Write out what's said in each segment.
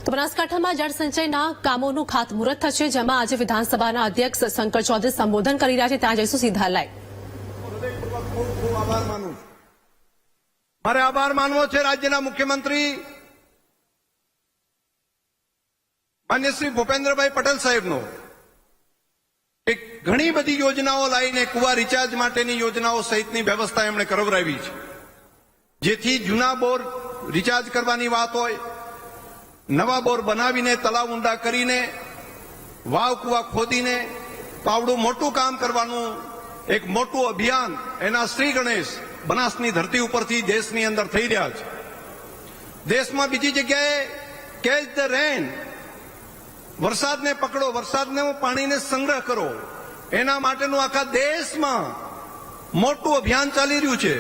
તો બનાસકાંઠામાં જળસંચયના કામોનું ખાતમુહૂર્ત થશે, જેમાં આજે વિધાનસભાના અધ્યક્ષ શંકર ચૌધરી સંબોધન કરી રહ્યા છે. ત્યાં જઈશું સીધા લાઈવ. મારે આભાર માનવો છે રાજ્યના મુખ્યમંત્રી માન્ય શ્રી ભૂપેન્દ્રભાઈ પટેલ સાહેબનો. એક ઘણી બધી યોજનાઓ લાવીને કુવા રિચાર્જ માટેની યોજનાઓ સહિતની વ્યવસ્થા એમણે કરાવરાવી છે, જેથી જૂના બોર રિચાર્જ કરવાની વાત હોય, નવા બોર બનાવીને તળાવ ઊંડા કરીને વાવ કુવા ખોદીને પાવડું મોટું કામ કરવાનું એક મોટું અભિયાન એના શ્રી ગણેશ બનાસની ધરતી ઉપરથી દેશની અંદર થઈ રહ્યા છે. દેશમાં બીજી જગ્યાએ કેચ ધ રેન, વરસાદને પકડો, વરસાદને પાણીને સંગ્રહ કરો, એના માટેનું આખા દેશમાં મોટું અભિયાન ચાલી રહ્યું છે.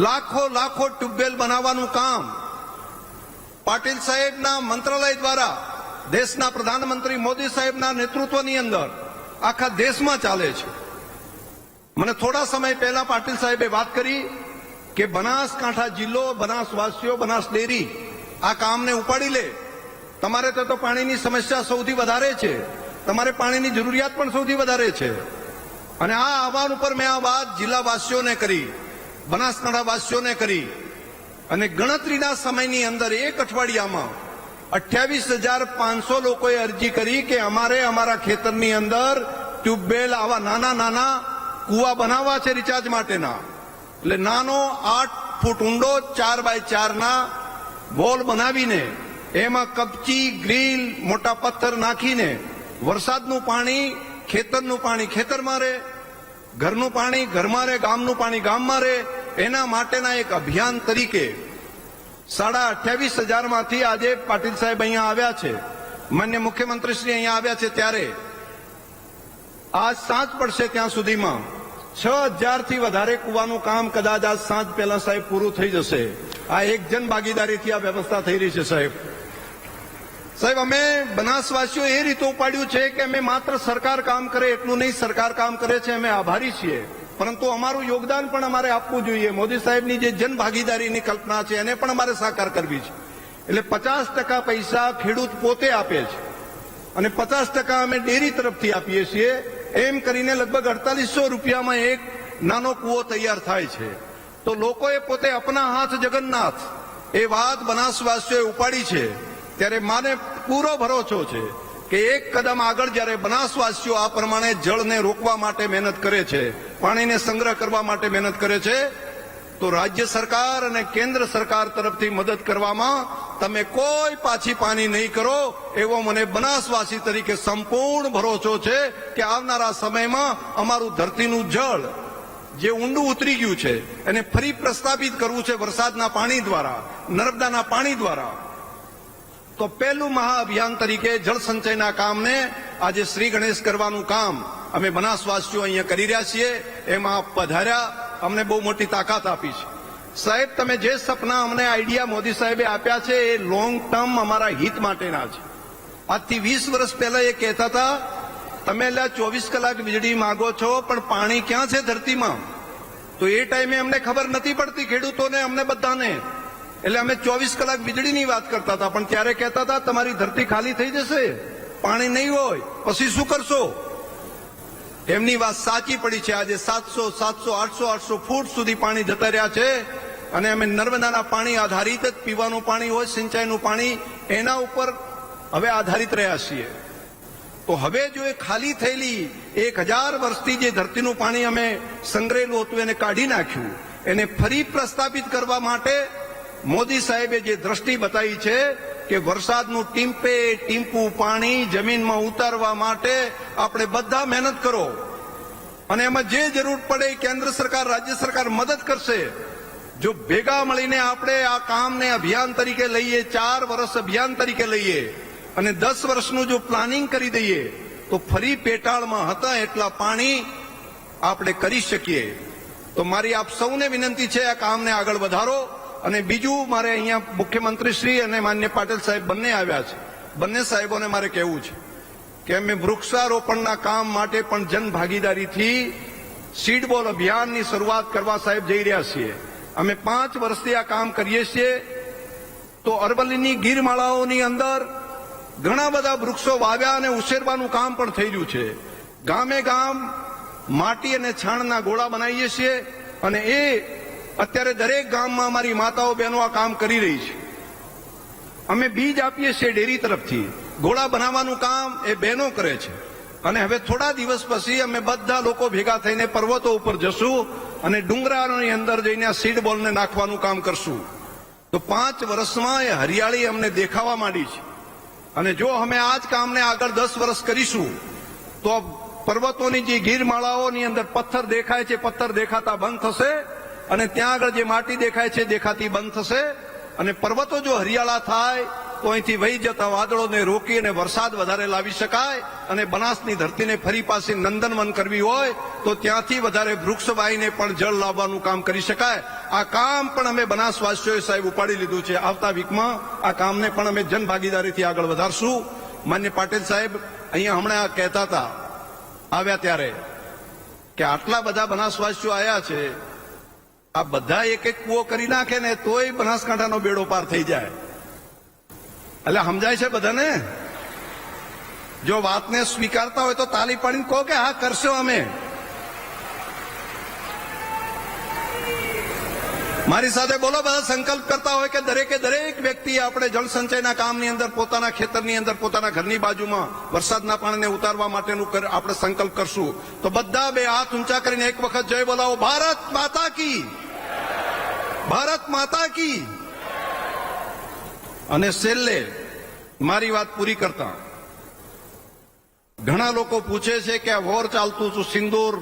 લાખો લાખો ટ્યુબવેલ બનાવવાનું કામ પાટીલ સાહેબના મંત્રાલય દ્વારા દેશના પ્રધાનમંત્રી મોદી સાહેબના નેતૃત્વની અંદર આખા દેશમાં ચાલે છે. મને થોડા સમય પહેલા પાટીલ સાહેબે વાત કરી કે બનાસકાંઠા જિલ્લો, બનાસવાસીઓ, બનાસ ડેરી આ કામને ઉપાડી લે. તમારે તો પાણીની સમસ્યા સૌથી વધારે છે, તમારે પાણીની જરૂરિયાત પણ સૌથી વધારે છે. અને આ આહવાન ઉપર મેં આ વાત જિલ્લાવાસીઓને કરી, બનાસકાંઠાવાસીઓને કરી, અને ગણતરીના સમયની અંદર એક અઠવાડિયામાં 28,500 લોકોએ અરજી કરી કે અમારે અમારા ખેતરની અંદર ટ્યુબવેલ, આવા નાના નાના કુવા બનાવવા છે રિચાર્જ માટેના. એટલે નાનો 8 ફૂટ ઊંડો 4x4 ના વોલ બનાવીને એમાં કપચી, ગ્રીલ, મોટા પથ્થર નાખીને વરસાદનું પાણી, ખેતરનું પાણી ખેતરમાં રહે, ઘરનું પાણી ઘરમાં રહે, ગામનું પાણી ગામમાં રહે, એના માટેના એક અભિયાન તરીકે 28,500 માંથી આજે પાટીલ સાહેબ અહીંયા આવ્યા છે, માન્ય મુખ્યમંત્રી શ્રી અહીંયા આવ્યા છે, ત્યારે આજ સાંજ પડશે ત્યાં સુધીમાં 6,000 થી વધારે કુવાનું કામ કદાચ આજ સાંજ પહેલા સાહેબ પૂરું થઈ જશે. આ એક જન ભાગીદારીથી આ વ્યવસ્થા થઈ રહી છે. સાહેબ અમે બનાસવાસીઓ એ રીતે ઉપાડ્યું છે કે અમે માત્ર સરકાર કામ કરે એટલું નહીં, સરકાર કામ કરે છે, અમે આભારી છીએ, પરંતુ અમારું યોગદાન પણ અમારે આપવું જોઈએ. મોદી સાહેબની જે જન ભાગીદારીની કલ્પના છે એને પણ અમારે સાકાર કરવી છે. એટલે 50% પૈસા ખેડૂત પોતે આપે છે અને 50% અમે ડેરી તરફથી આપીએ છીએ. એમ કરીને લગભગ 4800 રૂપિયામાં એક નાનો કૂવો તૈયાર થાય છે. તો લોકોએ પોતે અપના હાથ જગન્નાથ એ વાત બનાસવાસીઓએ ઉપાડી છે. ત્યારે માને પૂરો ભરોસો છે કે એક કદમ આગળ જ્યારે બનાસવાસીઓ આ પ્રમાણે જળને રોકવા માટે મહેનત કરે છે, પાણીને સંગ્રહ કરવા માટે મહેનત કરે છે, તો રાજ્ય સરકાર અને કેન્દ્ર સરકાર તરફથી મદદ કરવામાં તમે કોઈ પાછી પાની નહીં કરો એવો મને બનાસવાસી તરીકે સંપૂર્ણ ભરોસો છે કે આવનારા સમયમાં અમારું ધરતીનું જળ જે ઊંડું ઉતરી ગયું છે એને ફરી પ્રસ્થાપિત કરવું છે વરસાદના પાણી દ્વારા, નર્મદાના પાણી દ્વારા. તો પહેલું મહાઅભિયાન તરીકે જળ સંચયના કામને આજે શ્રી ગણેશ કરવાનું કામ અમે બનાસવાસીઓ અહીંયા કરી રહ્યા છીએ. એમાં પધાર્યા, અમને બહુ મોટી તાકાત આપી છે. સાહેબ, તમે જે સપના અમને આઈડિયા મોદી સાહેબે આપ્યા છે એ લોંગ ટર્મ અમારા હિત માટેના છે. આજથી 20 વર્ષ પહેલા એ કહેતા હતા તમે 24 કલાક વીજળી માંગો છો પણ પાણી ક્યાં છે ધરતીમાં? તો એ ટાઈમે અમને ખબર નથી પડતી, ખેડૂતોને, અમને બધાને. એટલે અમે 24 કલાક વીજળીની વાત કરતા હતા, પણ ત્યારે કહેતા હતા તમારી ધરતી ખાલી થઈ જશે, પાણી નહીં હોય, પછી શું કરશો? એમની વાત સાચી પડી છે. આજે 700, 800 ફૂટ સુધી પાણી જતા રહ્યા છે અને અમે નર્મદાના પાણી આધારિત જ પીવાનું પાણી હોય, સિંચાઈનું પાણી, એના ઉપર હવે આધારિત રહ્યા છીએ. તો હવે જો એ ખાલી થયેલી 1000 વર્ષથી જે ધરતીનું પાણી અમે સંગ્રહેલું હતું એને કાઢી નાખ્યું, એને ફરી પ્રસ્થાપિત કરવા માટે મોદી સાહેબે જે દ્રષ્ટિ બતાવી છે કે વરસાદનું ટીમ્પે ટીમ્પું પાણી જમીનમાં ઉતારવા માટે આપણે બધા મહેનત કરો અને એમાં જે જરૂર પડે કેન્દ્ર સરકાર, રાજ્ય સરકાર મદદ કરશે. જો ભેગા મળીને આપણે આ કામને અભિયાન તરીકે લઈએ, 4 વર્ષ અભિયાન તરીકે લઈએ અને 10 વર્ષનું જો પ્લાનિંગ કરી દઈએ તો ફરી પેટાળમાં હતા એટલા પાણી આપણે કરી શકીએ. તો મારી આપ સૌને વિનંતી છે આ કામને આગળ વધારો. અને બીજું, મારે અહીંયા મુખ્યમંત્રી શ્રી અને માન્ય પાટીલ સાહેબ બંને આવ્યા છે, બંને સાહેબોને મારે કહેવું છે કે અમે વૃક્ષારોપણના કામ માટે પણ જન ભાગીદારીથી સીડબોલ અભિયાનની શરૂઆત કરવા સાહેબ જઈ રહ્યા છીએ. અમે 5 વર્ષથી આ કામ કરીએ છીએ. તો અરવલ્લીની ગીરમાળાઓની અંદર ઘણા બધા વૃક્ષો વાવ્યા અને ઉછેરવાનું કામ પણ થઈ રહ્યું છે. ગામે ગામ માટી અને છાણના ગોળા બનાવીએ છીએ અને એ અત્યારે દરેક ગામમાં અમારી માતાઓ બહેનો આ કામ કરી રહી છે. અમે બીજ આપીએ છીએ ડેરી તરફથી, ગોળા બનાવવાનું કામ એ બહેનો કરે છે. અને હવે થોડા દિવસ પછી અમે બધા લોકો ભેગા થઈને પર્વતો ઉપર જશું અને ડુંગરાની અંદર જઈને આ સીડ બોલને નાખવાનું કામ કરશું. તો 5 વર્ષમાં એ હરિયાળી અમને દેખાવા માંડી છે. અને જો અમે આ જ કામને આગળ 10 વર્ષ કરીશું તો પર્વતોની જે ગીરમાળાઓની અંદર પથ્થર દેખાય છે, પથ્થર દેખાતા બંધ થશે અને ત્યાં આગળ જે માટી દેખાય છે દેખાતી બંધ થશે. અને પર્વતો જો હરિયાળા થાય તો અહીંથી વહી જતા વાદળોને રોકી અને વરસાદ વધારે લાવી શકાય. અને બનાસની ધરતીને ફરી પાછી નંદનવન કરવી હોય તો ત્યાંથી વધારે વૃક્ષ વાવીને પણ જળ લાવવાનું કામ કરી શકાય. આ કામ પણ અમે બનાસવાસીઓએ સાહેબ ઉપાડી લીધું છે. આવતા વીકમાં આ કામને પણ અમે જનભાગીદારીથી આગળ વધારશું. માન્ય પાટીલ સાહેબ અહીંયા હમણાં કહેતા હતા આવ્યા ત્યારે કે આટલા બધા બનાસવાસીઓ આવ્યા છે, આ બધા એક એક કૂવો કરી નાખે ને તોય બનાસકાંઠાનો બેડો પાર થઈ જાય. એટલે સમજાય છે બધાને? જો વાતને સ્વીકારતા હોય તો તાલી પાડીને કહો કે હા કરશો અમે. મારી સાથે બોલો, બધા સંકલ્પ કરતા હોય કે દરેકે દરેક વ્યક્તિ આપણે જળ સંચયના કામની અંદર પોતાના ખેતરની અંદર પોતાના ઘરની બાજુમાં વરસાદના પાણીને ઉતારવા માટેનું આપણે સંકલ્પ કરશું. તો બધા બે હાથ ઊંચા કરીને એક વખત જય બોલાવો. ભારત માતા કી, ભારત માતા કી. અને છેલ્લે મારી વાત પૂરી કરતા ઘણા લોકો પૂછે છે કે આ વોર ચાલતું હતું, સિંદૂર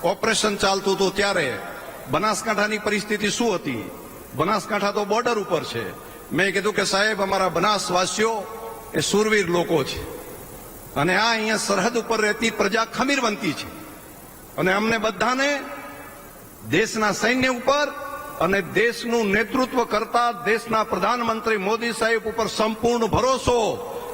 ઓપરેશન ચાલતું હતું ત્યારે બનાસકાંઠાની પરિસ્થિતિ શું હતી? બનાસકાંઠા તો બોર્ડર ઉપર છે. મેં કીધું કે સાહેબ અમારા બનાસવાસીઓ એ સુરવીર લોકો છે અને આ અહીંયા સરહદ ઉપર રહેતી પ્રજા ખમીરવંતી છે. અને અમને બધાને દેશના સૈન્ય ઉપર અને દેશનું નેતૃત્વ કરતા દેશના પ્રધાનમંત્રી મોદી સાહેબ ઉપર સંપૂર્ણ ભરોસો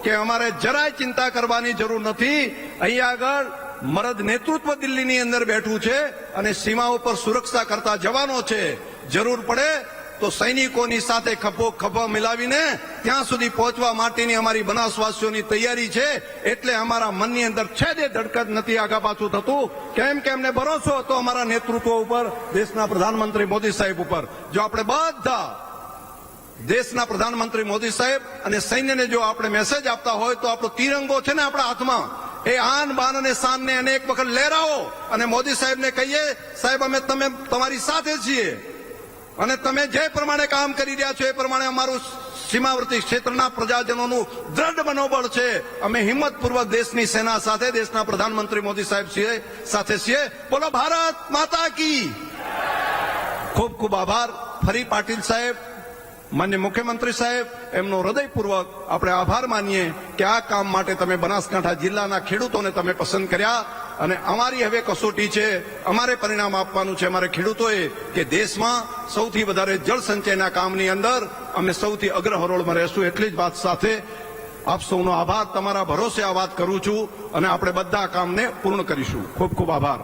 કે અમારે જરાય ચિંતા કરવાની જરૂર નથી. અહીંયા આગળ મરદ નેતૃત્વ દિલ્હીની અંદર બેઠું છે અને સીમાઓ પર સુરક્ષા કરતા જવાનો છે. જરૂર પડે તો સૈનિકોની સાથે ખભો મિલાવીને ત્યાં સુધી પહોંચવા માટેની અમારી બનાસવાસીઓની તૈયારી છે. એટલે અમારા મનની અંદર છેદે ધડકત નથી આગા પાછું થતું. કેમ કે અમને ભરોસો હતો અમારા નેતૃત્વ ઉપર, દેશના પ્રધાનમંત્રી મોદી સાહેબ ઉપર. જો આપણે બધા દેશના પ્રધાનમંત્રી મોદી સાહેબ અને સૈન્યને જો આપણે મેસેજ આપતા હોય તો આપણો તિરંગો છે ને આપણા હાથમાં, એ આન બાન અને શાનને અનેક વખત લહેરાવો અને મોદી સાહેબને કહીએ સાહેબ અમે તમારી સાથે છીએ અને તમે જે પ્રમાણે કામ કરી રહ્યા છો એ પ્રમાણે અમારું સીમાવર્તી ક્ષેત્રના પ્રજાજનોનું દ્રઢ મનોબળ છે. અમે હિંમતપૂર્વક દેશની સેના સાથે, દેશના પ્રધાનમંત્રી મોદી સાહેબ સાથે છીએ. બોલો ભારત માતા કી. ખૂબ ખૂબ આભાર. ફરી પાટીલ સાહેબ, માન્ય મુખ્યમંત્રી સાહેબ, એમનો હૃદયપૂર્વક આપણે આભાર માનીએ કે આ કામ માટે તમે બનાસકાંઠા જિલ્લાના ખેડૂતોને તમે પસંદ કર્યા. અને અમારી હવે કસોટી છે, અમારે પરિણામ આપવાનું છે અમારે ખેડૂતોએ કે દેશમાં સૌથી વધારે જળ સંચયના કામની અંદર અમે સૌથી અગ્રહરોળમાં રહેશું. એટલી જ વાત સાથે આપ સૌનો આભાર. તમારા ભરોસે આ વાત કરું છું અને આપણે બધા કામને પૂર્ણ કરીશું. ખૂબ ખૂબ આભાર.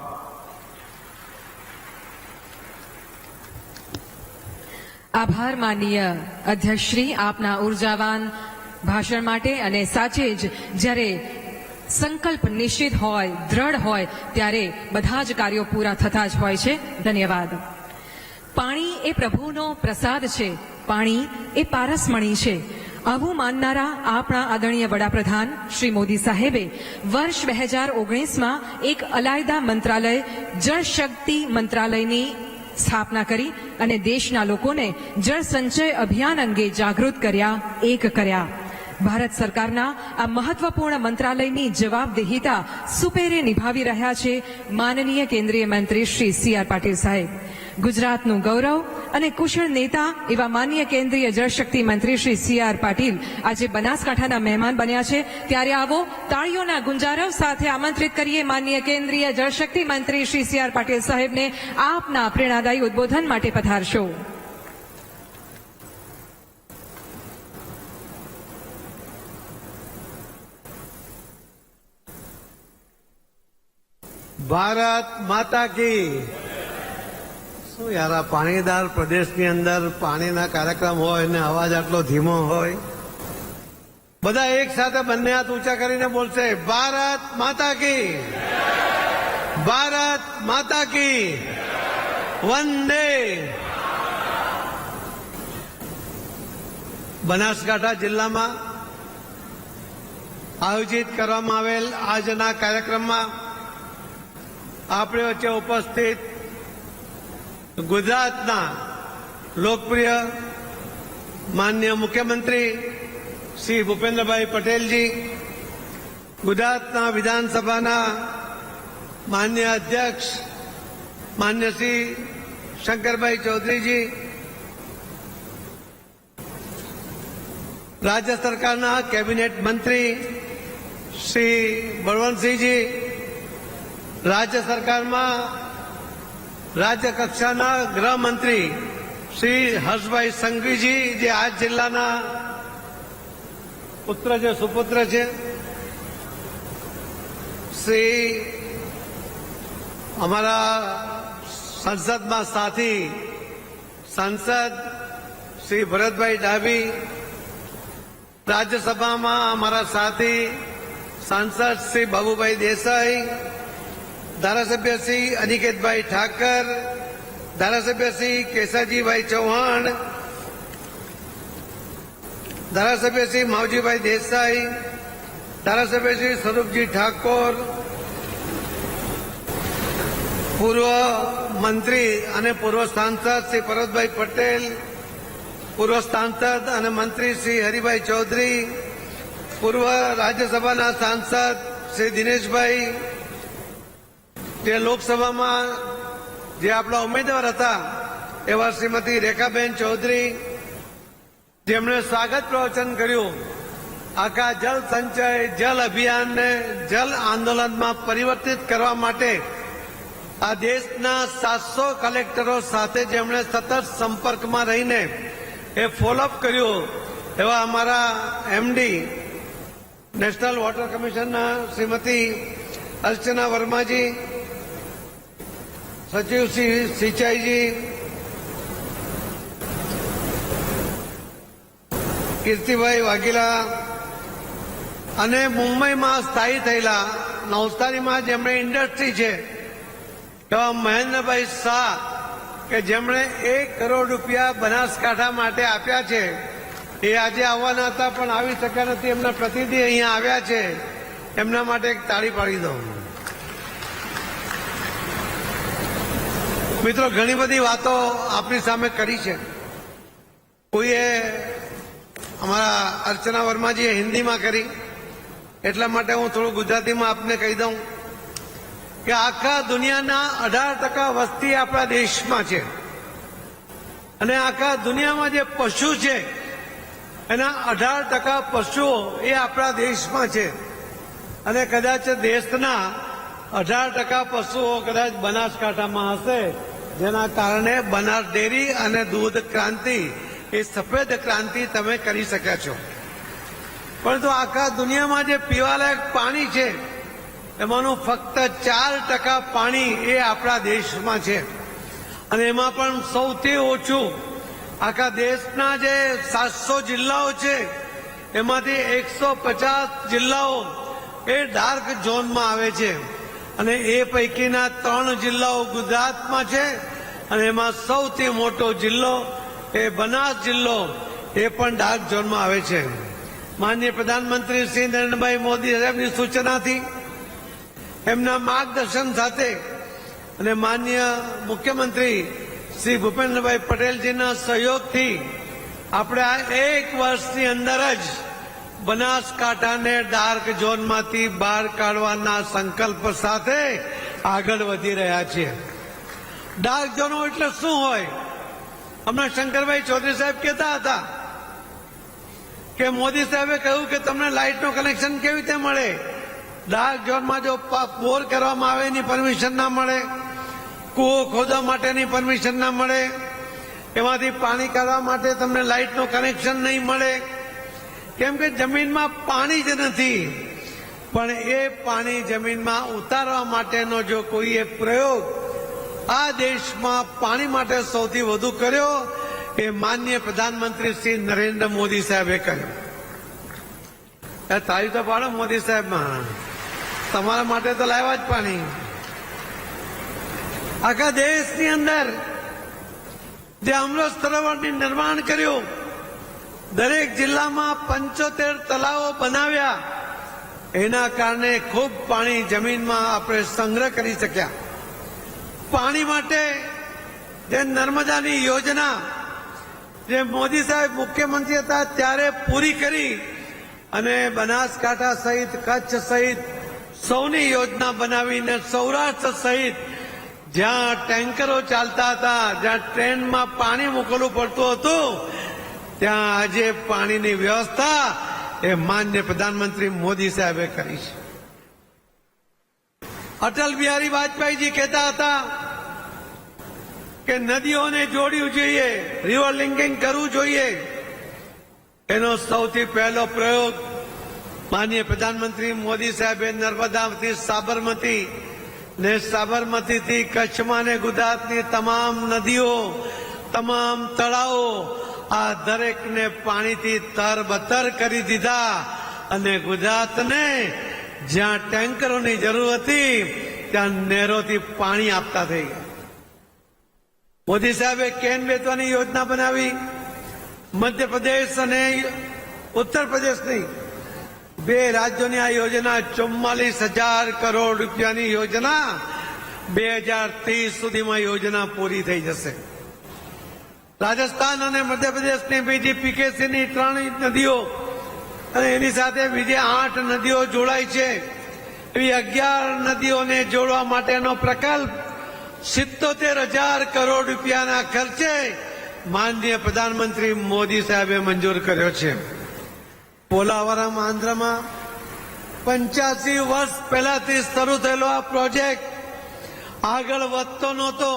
આભાર માનનીય અધ્યક્ષશ્રી આપના ઉર્જાવાન ભાષણ માટે. અને સાચે જ જ્યારે સંકલ્પ નિશ્ચિત હોય, દ્રઢ હોય ત્યારે બધા જ કાર્યો પૂરા થતા જ હોય છે. ધન્યવાદ. પાણી એ પ્રભુનો પ્રસાદ છે, પાણી એ પારસમણી છે. આવું માનનારા આપણા આદરણીય વડાપ્રધાન શ્રી મોદી સાહેબે વર્ષ 2019માં એક અલાયદા મંત્રાલય જળ શક્તિ મંત્રાલયની સ્થાપના કરી અને દેશના લોકોને જળ સંચય અભિયાન અંગે જાગૃત કર્યા, એક કર્યા. ભારત સરકારના આ મહત્વપૂર્ણ મંત્રાલયની જવાબદેહીતા સુપેરે નિભાવી રહ્યા છે માનનીય કેન્દ્રીય મંત્રી શ્રી સી આર પાટીલ સાહેબ. ગુજરાતનું ગૌરવ અને કુશળ નેતા એવા માનનીય કેન્દ્રીય જળશક્તિ મંત્રી શ્રી સી આર પાટીલ આજે બનાસકાંઠાના મહેમાન બન્યા છે. ત્યારે આવો તાળીઓના ગુંજારવ સાથે આમંત્રિત કરીએ માનનીય કેન્દ્રીય જળશક્તિ મંત્રી શ્રી સી આર પાટીલ સાહેબને આપના પ્રેરણાદાયી ઉદબોધન માટે પધારશો. ભારત માતા કી. શું યાર, આ પાણીદાર પ્રદેશની અંદર પાણીના કાર્યક્રમ હોય ને અવાજ આટલો ધીમો હોય. બધા એક સાથે બંને હાથ ઊંચા કરીને બોલશે, ભારત માતા કી, ભારત માતા કી, વંદે. બનાસકાંઠા જિલ્લામાં આયોજિત કરવામાં આવેલ આજના કાર્યક્રમમાં આપણી વચ્ચે ઉપસ્થિત ગુજરાતના લોકપ્રિય માનનીય મુખ્યમંત્રી શ્રી ભૂપેન્દ્રભાઈ પટેલજી, ગુજરાતના વિધાનસભાના માનનીય અધ્યક્ષ માન્ય શ્રી શંકરભાઈ ચૌધરીજી, રાજ્ય સરકારના કેબિનેટ મંત્રી શ્રી બળવંતસિંહજી, રાજ્ય સરકારમાં રાજ્ય કક્ષાના ગૃહમંત્રી શ્રી હર્ષભાઈ સંઘવીજી, જે આ જિલ્લાના પુત્ર છે, સુપુત્ર છે, શ્રી અમારા સંસદમાં સાથી સાંસદ શ્રી ભરતભાઈ ડાભી, રાજ્યસભામાં અમારા સાથી સાંસદ શ્રી બાબુભાઈ દેસાઈ, ધારાસભ્ય શ્રી અનિકેતભાઈ ઠાકર, ધારાસભ્ય શ્રી કેસરજીભાઈ ચૌહાણ, ધારાસભ્ય શ્રી માવજીભાઈ દેસાઈ, ધારાસભ્ય શ્રી સ્વરૂપજી ઠાકોર, પૂર્વ મંત્રી અને પૂર્વ સાંસદ શ્રી પરબતભાઈ પટેલ, પૂર્વ સાંસદ અને મંત્રી શ્રી હરિભાઈ ચૌધરી, પૂર્વ રાજ્યસભાના સાંસદ શ્રી દિનેશભાઈ, જે લોકસભામાં જે આપણા ઉમેદવાર હતા એવા શ્રીમતી રેખાબેન ચૌધરી, જેમણે સ્વાગત પ્રવચન કર્યું, આખા જલ સંચય જલ અભિયાનને જલ આંદોલનમાં પરિવર્તિત કરવા માટે આ દેશના 700 કલેક્ટરો સાથે જેમણે સતત સંપર્કમાં રહીને એ ફોલોઅપ કર્યું એવા અમારા એમડી નેશનલ વોટર કમિશનના શ્રીમતી અર્ચના વર્માજી, સચિવ શ્રી સિંચાઈજી, કીર્તિભાઈ વાઘેલા, અને મુંબઈમાં સ્થાયી થયેલા નવસારીમાં જેમણે ઇન્ડસ્ટ્રી છે એવા મહેન્દ્રભાઈ શાહ, કે જેમણે 1 કરોડ રૂપિયા બનાસકાંઠા માટે આપ્યા છે. એ આજે આવવાના હતા પણ આવી શક્યા નથી. એમના પ્રતિનિધિ અહીંયા આવ્યા છે, એમના માટે એક તાળી પાડી દો. મિત્રો, ઘણી બધી વાતો આપણી સામે કરી છે. કોઈએ અમારા અર્ચના વર્માજીએ હિન્દીમાં કરી, એટલા માટે હું થોડું ગુજરાતીમાં આપને કહી દઉં કે આખા દુનિયાના 18% વસ્તી આપણા દેશમાં છે, અને આખા દુનિયામાં જે પશુ છે એના 18% પશુઓ એ આપણા દેશમાં છે, અને કદાચ દેશના 18% પશુઓ કદાચ બનાસકાંઠામાં હશે, જેના કારણે બનાસ ડેરી અને દૂધ ક્રાંતિ એ સફેદ ક્રાંતિ તમે કરી શક્યા છો. પરંતુ આખા દુનિયામાં જે પીવાલાયક પાણી છે એમાંનું ફક્ત 4% પાણી એ આપણા દેશમાં છે, અને એમાં પણ સૌથી ઓછું આખા દેશના જે 700 જિલ્લાઓ છે એમાંથી 150 જિલ્લાઓ એ ડાર્ક ઝોનમાં આવે છે, અને એ પૈકીના 3 જિલ્લાઓ ગુજરાતમાં છે, અને એમાં સૌથી મોટો જિલ્લો એ બનાસ જિલ્લો એ પણ ડાર્ક ઝોનમાં આવે છે. માનનીય પ્રધાનમંત્રી શ્રી નરેન્દ્રભાઈ મોદી સાહેબની સૂચનાથી, એમના માર્ગદર્શન સાથે અને માનનીય મુખ્યમંત્રી શ્રી ભૂપેન્દ્રભાઈ પટેલજીના સહયોગથી આપણે આ 1 વર્ષની અંદર જ બનાસકાંઠાને ડાર્ક ઝોનમાંથી બહાર કાઢવાના સંકલ્પ સાથે આગળ વધી રહ્યા છીએ. ડાર્ક ઝોનો એટલે શું હોય? હમણાં શંકરભાઈ ચૌધરી સાહેબ કહેતા હતા કે મોદી સાહેબે કહ્યું કે તમને લાઇટનું કનેક્શન કેવી રીતે મળે? ડાર્ક ઝોનમાં જો બોર કરવામાં આવે એની પરમિશન ના મળે, કૂવો ખોદવા માટેની પરમિશન ના મળે, એમાંથી પાણી કાઢવા માટે તમને લાઇટનું કનેક્શન નહીં મળે, કેમ કે જમીનમાં પાણી જ નથી. પણ એ પાણી જમીનમાં ઉતારવા માટેનો જો કોઈએ પ્રયોગ આ દેશમાં પાણી માટે સૌથી વધુ કર્યો એ માનનીય પ્રધાનમંત્રી શ્રી નરેન્દ્ર મોદી સાહેબે કર્યો. એ તારી તો પાડો મોદી સાહેબમાં, તમારા માટે તો લાવ્યા જ પાણી. આખા દેશની અંદર જે અમૃત સરોવરનું નિર્માણ કર્યું, દરેક જિલ્લામાં 75 તળાવો બનાવ્યા, એના કારણે ખૂબ પાણી જમીનમાં આપણે સંગ્રહ કરી શક્યા. પાણી માટે જે નર્મદાની યોજના જે મોદી સાહેબ મુખ્યમંત્રી હતા ત્યારે પૂરી કરી અને બનાસકાંઠા સહિત કચ્છ સહિત સૌની યોજના બનાવીને સૌરાષ્ટ્ર સહિત જ્યાં ટેન્કરો ચાલતા હતા, જ્યાં ટ્રેનમાં પાણી મોકલવું પડતું હતું, ત્યાં આજે પાણીની વ્યવસ્થા એ માન્ય પ્રધાનમંત્રી મોદી સાહેબે કરી છે. અટલ બિહારી વાજપેયીજી કહેતા હતા કે નદીઓને જોડવું જોઈએ, રિવર લિંકિંગ કરવું જોઈએ. એનો સૌથી પહેલો પ્રયોગ માનનીય પ્રધાનમંત્રી મોદી સાહેબે નર્મદાથી સાબરમતી ને સાબરમતીથી કચ્છમાં ને ગુજરાતની તમામ નદીઓ, તમામ તળાવો, આ દરેકને પાણીથી તરબતર કરી દીધા અને ગુજરાતને જ્યાં ટેન્કરોની જરૂર હતી ત્યાં નહેરોથી પાણી આપતા થઈ ગયા. મોદી સાહેબે કેન વેચવાની યોજના બનાવી. મધ્યપ્રદેશ અને ઉત્તર પ્રદેશની 2 રાજ્યોની આ યોજના 44,000 કરોડ રૂપિયાની યોજના 2030 સુધીમાં યોજના પૂરી થઈ જશે. રાજસ્થાન અને મધ્યપ્રદેશની બીજી પીકેસીની 3 નદીઓ અને એની સાથે બીજી 8 નદીઓ જોડાઈ છે. એવી 11 નદીઓને જોડવા માટેનો પ્રકલ્પ 77,000 કરોડ રૂપિયાના ખર્ચે માનનીય પ્રધાનમંત્રી મોદી સાહેબે મંજૂર કર્યો છે. પોલાવરમ આંધ્રમાં 85 વર્ષ પહેલાથી શરૂ થયેલો આ પ્રોજેક્ટ આગળ વધતો નહોતો.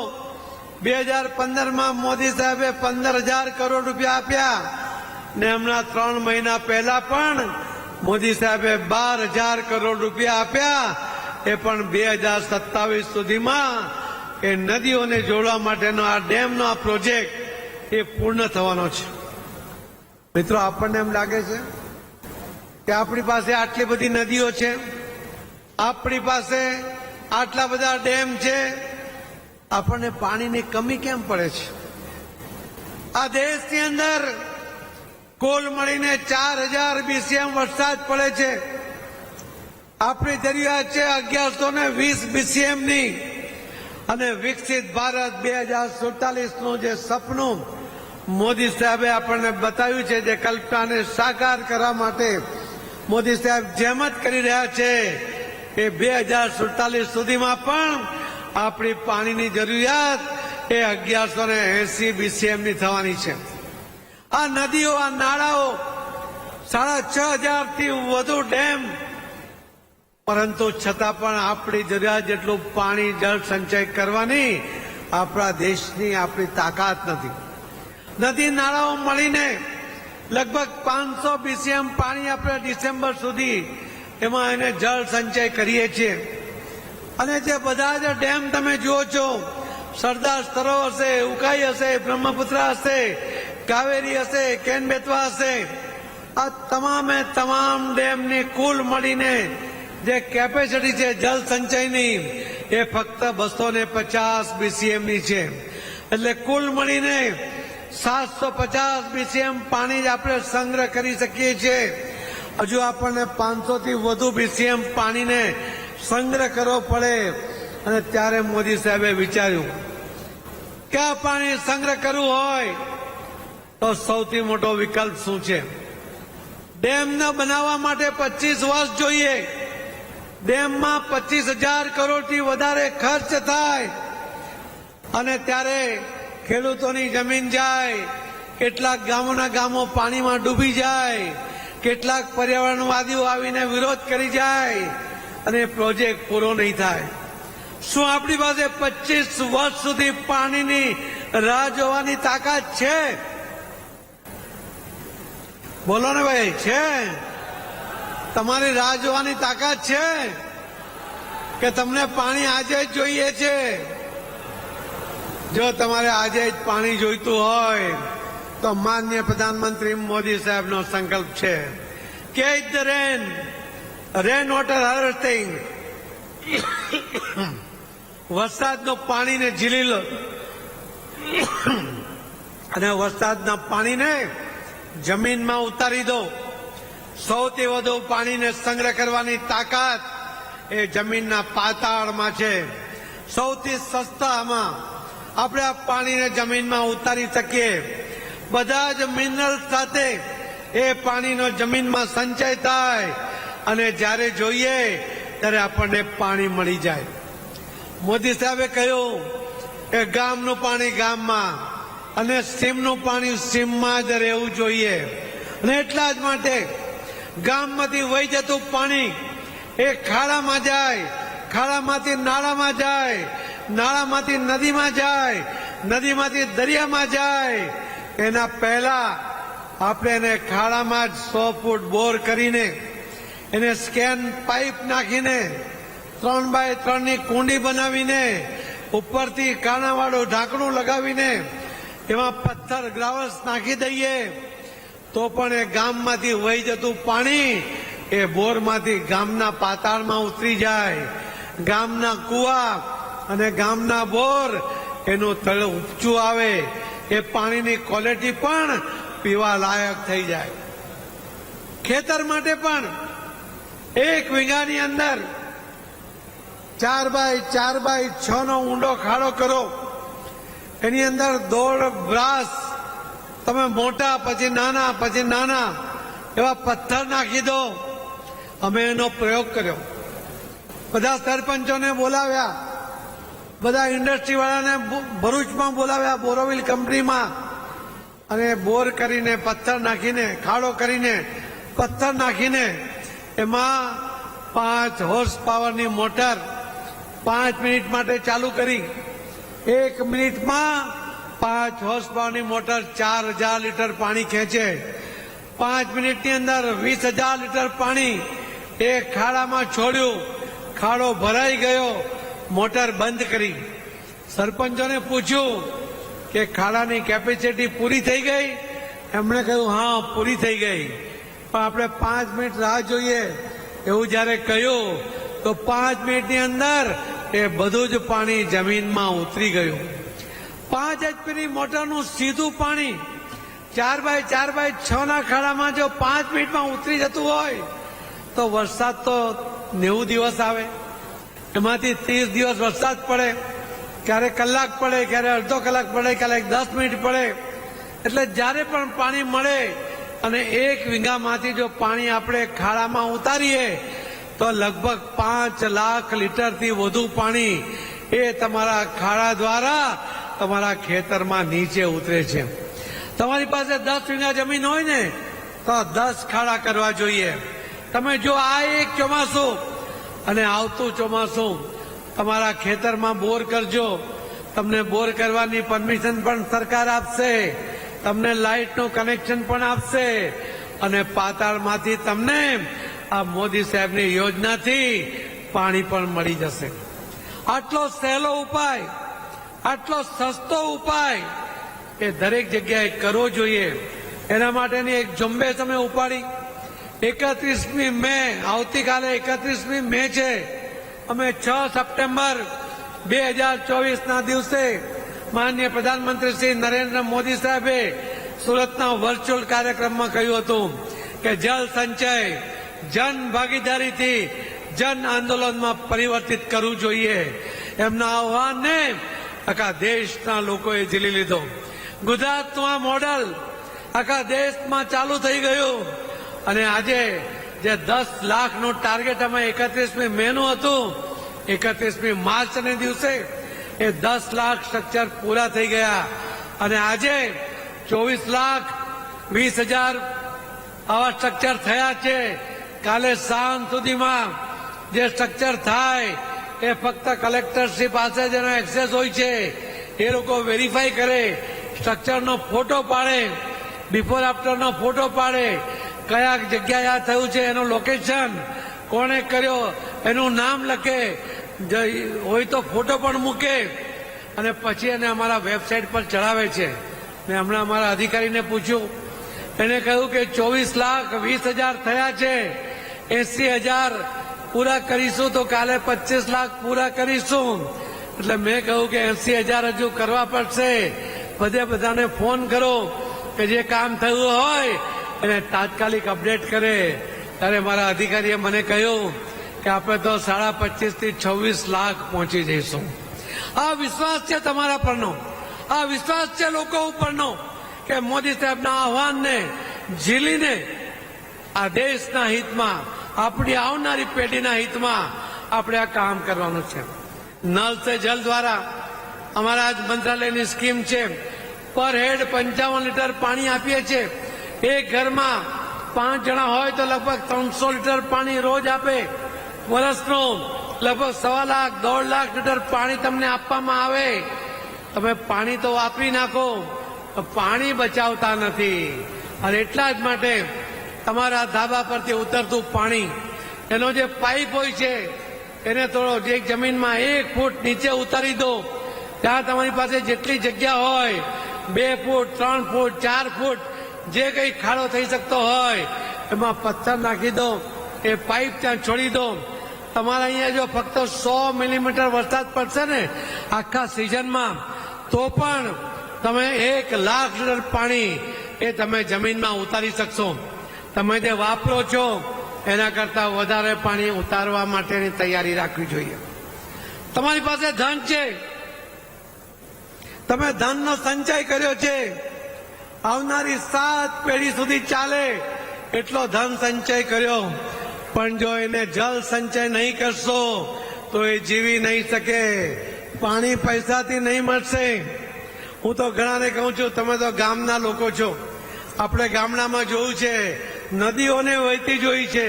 2015માં મોદી સાહેબે 15,000 કરોડ રૂપિયા આપ્યા ને હમણાં 3 મહિના પહેલા પણ મોદી સાહેબે 12,000 કરોડ રૂપિયા આપ્યા. એ પણ 2027 સુધીમાં એ નદીઓને જોડવા માટેનો આ ડેમનો આ પ્રોજેક્ટ એ પૂર્ણ થવાનો છે. મિત્રો, આપણને એમ લાગે છે કે આપણી પાસે આટલી બધી નદીઓ છે, આપણી પાસે આટલા બધા ડેમ છે, આપણને પાણીની કમી કેમ પડે છે? આ દેશની અંદર કુલ મળીને 4,000 BCM વરસાદ પડે છે. આપણી જરૂરિયાત છે 1120 BCM ની. અને વિકસિત ભારત 2047નું જે સપનું મોદી સાહેબે આપણને બતાવ્યું છે, જે કલ્પનાને સાકાર કરવા માટે મોદી સાહેબ જેમત કરી રહ્યા છે કે 2047 સુધીમાં પણ આપણી પાણીની જરૂરિયાત એ 1180 BCM ની થવાની છે. આ નદીઓ, આ નાળાઓ, 6,500 થી વધુ ડેમ, પરંતુ છતાં પણ આપણી જરૂરિયાત જેટલું પાણી જળ સંચય કરવાની આપણા દેશની આપણી તાકાત નથી. નદી નાળાઓ મળીને લગભગ 500 BCM પાણી આપણે ડિસેમ્બર સુધી એમાં એને જળ સંચય કરીએ છીએ. અને જે બધા જ ડેમ તમે જુઓ છો, સરદાર સરોવર હશે, ઉકાઈ હશે, બ્રહ્મપુત્ર હશે, કાવેરી હશે, કેન બેતવા હશે, આ તમામે તમામ ડેમની કુલ મળીને જે કેપેસિટી છે જળ સંચયની એ ફક્ત 250 BCM ની છે. એટલે કુલ મળીને 750 BCM પાણી જ આપણે સંગ્રહ કરી શકીએ છીએ. હજુ આપણને 500 થી વધુ BCM પાણીને સંગ્રહ કરવો પડે. અને ત્યારે મોદી સાહેબે વિચાર્યું કે આ પાણી સંગ્રહ કરવું હોય તો સૌથી મોટો વિકલ્પ શું છે? ડેમને બનાવવા માટે 25 વર્ષ જોઈએ. ડેમમાં 25,000 કરોડથી વધારે ખર્ચ થાય અને ત્યારે ખેડૂતોની જમીન જાય, કેટલાક ગામોના ગામો પાણીમાં ડૂબી જાય, કેટલાક પર્યાવરણવાદીઓ આવીને વિરોધ કરી જાય અને પ્રોજેક્ટ પૂરો નહીં થાય. શું આપણી પાસે 25 વર્ષ સુધી પાણીની રાહ જોવાની તાકાત છે? બોલો ને ભાઈ, છે? તમારી રાહ જોવાની તાકાત છે કે તમને પાણી આજે જ જોઈએ છે? જો તમારે આજે જ પાણી જોઈતું હોય તો માનનીય પ્રધાનમંત્રી મોદી સાહેબનો સંકલ્પ છે catch the rain water harvesting, વરસાદનું પાણીને ઝીલી લો અને વરસાદના પાણીને જમીનમાં ઉતારી દો. સૌથી વધુ પાણીને સંગ્રહ કરવાની તાકાત એ જમીનના પાતાળમાં છે. સૌથી સસ્તામાં આપણે આ પાણીને જમીનમાં ઉતારી શકીએ. બધા જ મિનરલ સાથે એ પાણીનો જમીનમાં સંચય થાય અને જ્યારે જોઈએ ત્યારે આપણને પાણી મળી જાય. મોદી સાહેબે કહ્યું કે ગામનું પાણી ગામમાં અને સીમનું પાણી સીમમાં જ રહેવું જોઈએ. અને એટલા જ માટે ગામમાંથી વહી જતું પાણી એ ખાડામાં જાય, ખાડામાંથી નાળામાં જાય, નાળામાંથી નદીમાં જાય, નદીમાંથી દરિયામાં જાય. એના પહેલા આપણે એને ખાડામાં જ 100 ફૂટ બોર કરીને એને સ્કેન પાઇપ નાખીને 3x3 ની કુંડી બનાવીને ઉપરથી કાણાવાળું ઢાંકણું લગાવીને એમાં પથ્થર ગ્રાવલ્સ નાખી દઈએ તો પણ એ ગામમાંથી વહી જતું પાણી એ બોરમાંથી ગામના પાતાળમાં ઉતરી જાય. ગામના કુવા અને ગામના બોર એનું તળ ઉપચું આવે. એ પાણીની ક્વોલિટી પણ પીવા લાયક થઈ જાય. ખેતર માટે પણ 1 વીઘાની અંદર 4x4x6 નો ઊંડો ખાડો કરો. એની અંદર 1.5 બ્રાસ તમે મોટા પછી નાના પછી નાના એવા પથ્થર નાખી દો. અમે એનો પ્રયોગ કર્યો. બધા સરપંચોને બોલાવ્યા, બધા ઇન્ડસ્ટ્રી વાળાને ભરૂચમાં બોલાવ્યા, બોરોવિલ કંપનીમાં, અને બોર કરીને પથ્થર નાખીને ખાડો કરીને પથ્થર નાખીને એમાં 5 હોર્સ પાવરની મોટર 5 મિનિટ માટે ચાલુ કરી. 1 મિનિટમાં 5 હોર્સ પાવરની મોટર 4000 લીટર પાણી ખેંચે. 5 મિનિટની અંદર 20,000 લીટર પાણી એ ખાડામાં છોડ્યું. ખાડો ભરાઈ ગયો, મોટર બંધ કરી. સરપંચોને પૂછ્યું કે ખાડાની કેપેસિટી પૂરી થઈ ગઈ? એમણે કહ્યું હા પૂરી થઈ ગઈ, પણ આપણે 5 મિનિટ રાહ જોઈએ એવું જ્યારે કહ્યું તો 5 મિનિટની અંદર એ બધું જ પાણી જમીનમાં ઉતરી ગયું. 5 HP મોટરનું સીધું પાણી 4x4x6 ના ખાડામાં જો 5 મિનિટમાં ઉતરી જતું હોય તો વરસાદ તો 90 દિવસ આવે, એમાંથી 30 દિવસ વરસાદ પડે, ક્યારેક કલાક પડે, ક્યારેક અડધો કલાક પડે, ક્યારેક 10 મિનિટ પડે. એટલે જ્યારે પણ પાણી મળે અને 1 વીઘામાંથી જો પાણી આપણે ખાડામાં ઉતારીએ તો લગભગ 5 લાખ લીટરથી વધુ પાણી એ તમારા ખાડા દ્વારા તમારા ખેતરમાં નીચે ઉતરે છે. તમારી પાસે 10 વીઘા જમીન હોય ને તો 10 ખાડા કરવા જોઈએ. તમે જો આ એક ચોમાસું અને આવતું ચોમાસું તમારા ખેતરમાં બોર કરજો. તમને બોર કરવાની પરમિશન પણ સરકાર આપશે, તમને લાઇટનું કનેક્શન પણ આપશે અને પાતાળમાંથી તમને આ મોદી સાહેબની યોજનાથી પાણી પણ મળી જશે. આટલો સહેલો ઉપાય, આટલો સસ્તો ઉપાય એ દરેક જગ્યાએ કરવો જોઈએ. એના માટેની એક ઝુંબેશ અમે ઉપાડી. 31મી મે, આવતીકાલે 31મી મે છે. અમે 6 સપ્ટેમ્બર 2024ના દિવસે માનનીય પ્રધાનમંત્રી શ્રી નરેન્દ્ર મોદી સાહેબે સુરતના વર્ચ્યુઅલ કાર્યક્રમમાં કહ્યું હતું કે જળ સંચય જન ભાગીદારીથી જન આંદોલનમાં પરિવર્તિત કરવું જોઈએ. એમના આહવાનને આખા દેશના લોકોએ ઝીલી લીધો. ગુજરાતનું આ મોડલ આખા દેશમાં ચાલુ થઈ ગયું અને આજે જે 10 લાખનું ટાર્ગેટ અમે 31મી મેનું હતું, 31મી માર્ચને દિવસે એ 10 લાખ સ્ટ્રક્ચર પૂરા થઈ ગયા અને આજે 24,20,000 આવા સ્ટ્રક્ચર થયા છે. કાલે સાંજ સુધીમાં જે સ્ટ્રક્ચર થાય એ ફક્ત કલેક્ટરશ્રી પાસે જેનો એક્સેસ હોય છે એ લોકો વેરીફાઈ કરે, સ્ટ્રક્ચરનો ફોટો પાડે, બિફોર આફ્ટરનો ફોટો પાડે, કયા જગ્યાએ આ થયું છે એનું લોકેશન, કોણે કર્યો એનું નામ લખે, હોય તો ફોટો પણ મૂકે અને પછી એને અમારા વેબસાઇટ પર ચડાવે છે. મેં હમણાં અમારા અધિકારીને પૂછ્યું એને કહ્યું કે 24,20,000 થયા છે, 80,000 પૂરા કરીશું તો કાલે 25 લાખ પૂરા કરીશું. એટલે મેં કહ્યું કે 80,000 હજુ કરવા પડશે. બધાને ફોન કરો કે જે કામ થયું હોય એને તાત્કાલિક અપડેટ કરે. ત્યારે મારા અધિકારીએ મને કહ્યું કે આપણે તો 25.5 થી 26 લાખ પહોંચી જઈશું. આ વિશ્વાસ છે તમારા પરનો, આ વિશ્વાસ છે લોકો ઉપરનો કે મોદી સાહેબના આહવાનને ઝીલીને આ દેશના હિતમાં, આપણી આવનારી પેઢીના હિતમાં આપણે આ કામ કરવાનું છે. નલ સે જલ દ્વારા અમારા જ મંત્રાલયની સ્કીમ છે. પર હેડ 55 લીટર પાણી આપીએ છીએ. એક ઘરમાં 5 જણા હોય તો લગભગ 300 લીટર પાણી રોજ આપે. વર્ષનું લગભગ 1.25 લાખ 1.5 લાખ લીટર પાણી તમને આપવામાં આવે. તમે પાણી તો વાપરી નાખો, પાણી બચાવતા નથી. અને એટલા જ માટે તમારા ધાબા પરથી ઉતરતું પાણી, એનો જે પાઇપ હોય છે એને થોડો એક જમીનમાં 1 ફૂટ નીચે ઉતારી દો. ત્યાં તમારી પાસે જેટલી જગ્યા હોય 2 ફૂટ 3 ફૂટ 4 ફૂટ જે કંઈ ખાડો થઈ શકતો હોય એમાં પથ્થર નાખી દો, એ પાઇપ ત્યાં છોડી દો. તમારા અહીંયા જો ફક્ત 100 મિલીમીટર વરસાદ પડશે ને આખા સિઝનમાં, તો પણ તમે 1 લાખ લીટર પાણી એ તમે જમીનમાં ઉતારી શકશો. તમે જે વાપરો છો એના કરતા વધારે પાણી ઉતારવા માટેની તૈયારી રાખવી જોઈએ. તમારી પાસે ધન છે, તમે ધનનો સંચય કર્યો છે, આવનારી 7 પેઢી સુધી ચાલે એટલો ધન સંચય કર્યો. પણ જો એને જલ સંચય નહીં કરશો તો એ જીવી નહીં શકે. પાણી પૈસાથી નહીં મળશે. હું તો ઘણાને કહું છું, તમે તો ગામના લોકો છો, આપણે ગામડામાં જોયું છે, નદીઓને વહેતી જોઈ છે,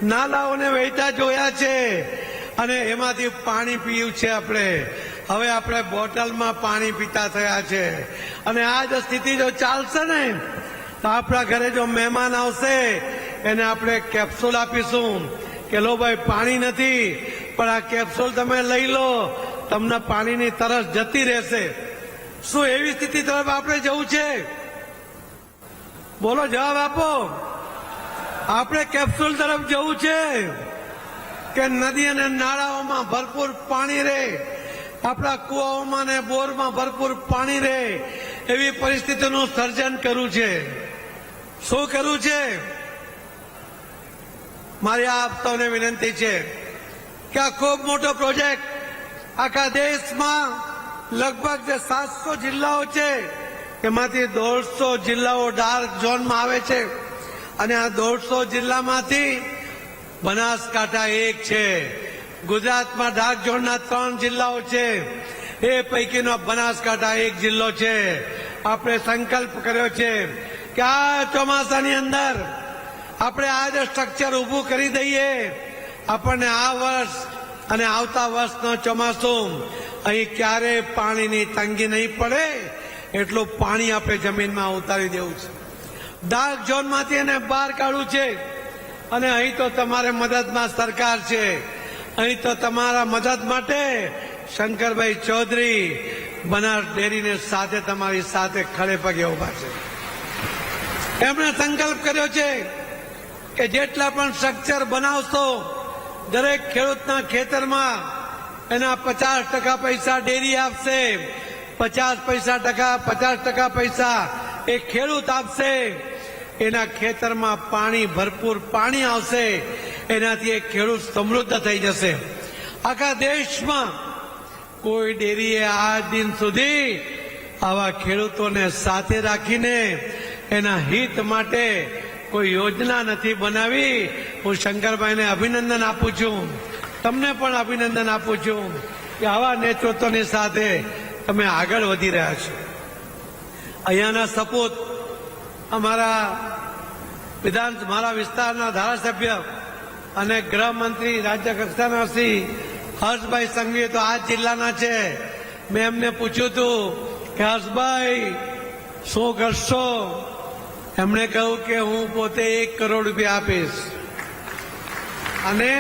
નાલાઓને વહેતા જોયા છે, અને એમાંથી પાણી પીયું છે આપણે. હવે આપણે બોટલમાં પાણી પીતા થયા છે. અને આ જ સ્થિતિ જો ચાલશે ને તો આપણા ઘરે જો મહેમાન આવશે એને આપણે કેપ્સ્યુલ આપીશું કે લો ભાઈ પાણી નથી પણ આ કેપ્સ્યુલ તમે લઈ લો, તમને પાણીની તરસ જતી રહેશે. શું એવી સ્થિતિ તરફ આપણે જવું છે? બોલો, જવાબ આપો. આપણે કેપ્સ્યુલ તરફ જવું છે કે નદી અને નાળાઓમાં ભરપૂર પાણી રહે, આપણા કુવાઓમાં ને બોરમાં ભરપૂર પાણી રહે એવી પરિસ્થિતિનું સર્જન કરવું છે? શું કરવું છે? મારી આપ સૌને વિનંતી છે કે આ ખૂબ મોટો પ્રોજેક્ટ આખા દેશમાં લગભગ જે 700 જિલ્લાઓ છે એમાંથી 150 જિલ્લાઓ ડાર્ક ઝોનમાં આવે છે. અને આ 150 જિલ્લામાંથી બનાસકાંઠા એક છે. ગુજરાતમાં ડાર્ક ઝોનના 3 જિલ્લાઓ છે, એ પૈકીનો બનાસકાંઠા એક જિલ્લો છે. આપણે સંકલ્પ કર્યો છે કે આ ચોમાસાની અંદર આપણે આ જ સ્ટ્રક્ચર ઊભું કરી દઈએ. આપણને આ વર્ષ અને આવતા વર્ષનો ચોમાસું અહીં ક્યારેય પાણીની તંગી નહીં પડે એટલું પાણી આપણે જમીનમાં ઉતારી દેવું છે. ડાર્ક ઝોનમાંથી એને બહાર કાઢવું છે. અને અહીં તો તમારે મદદમાં સરકાર છે. અહીં તો તમારા મદદ માટે શંકરભાઈ ચૌધરી બનાસ ડેરીને સાથે તમારી સાથે ખડે પગે ઉભા છે. એમણે સંકલ્પ કર્યો છે કે જેટલા પણ સ્ટ્રક્ચર બનાવશો દરેક ખેડૂતના ખેતરમાં એના 50% પૈસા ડેરી આપશે, 50% પૈસા એ ખેડૂત આપશે. એના ખેતરમાં પાણી ભરપૂર પાણી આવશે, એનાથી એક ખેડૂત સમૃદ્ધ થઈ જશે. આખા દેશમાં કોઈ ડેરીએ આ દિન સુધી આવા ખેડૂતોને સાથે રાખીને એના હિત માટે કોઈ યોજના નથી બનાવી. હું શંકરભાઈને અભિનંદન આપું છું, તમને પણ અભિનંદન આપું છું કે આવા નેતૃત્વની સાથે તમે આગળ વધી રહ્યા છો. અહીંયાના સપૂત મારા વિસ્તારના ધારાસભ્ય અને ગૃહમંત્રી રાજ્ય કક્ષાના શ્રી હર્ષભાઈ સંઘવી તો આ જિલ્લાના છે. મેં એમને પૂછ્યું હતું કે હર્ષભાઈ શું કરશો? એમણે કહ્યું કે હું પોતે 1 કરોડ રૂપિયા આપીશ. અને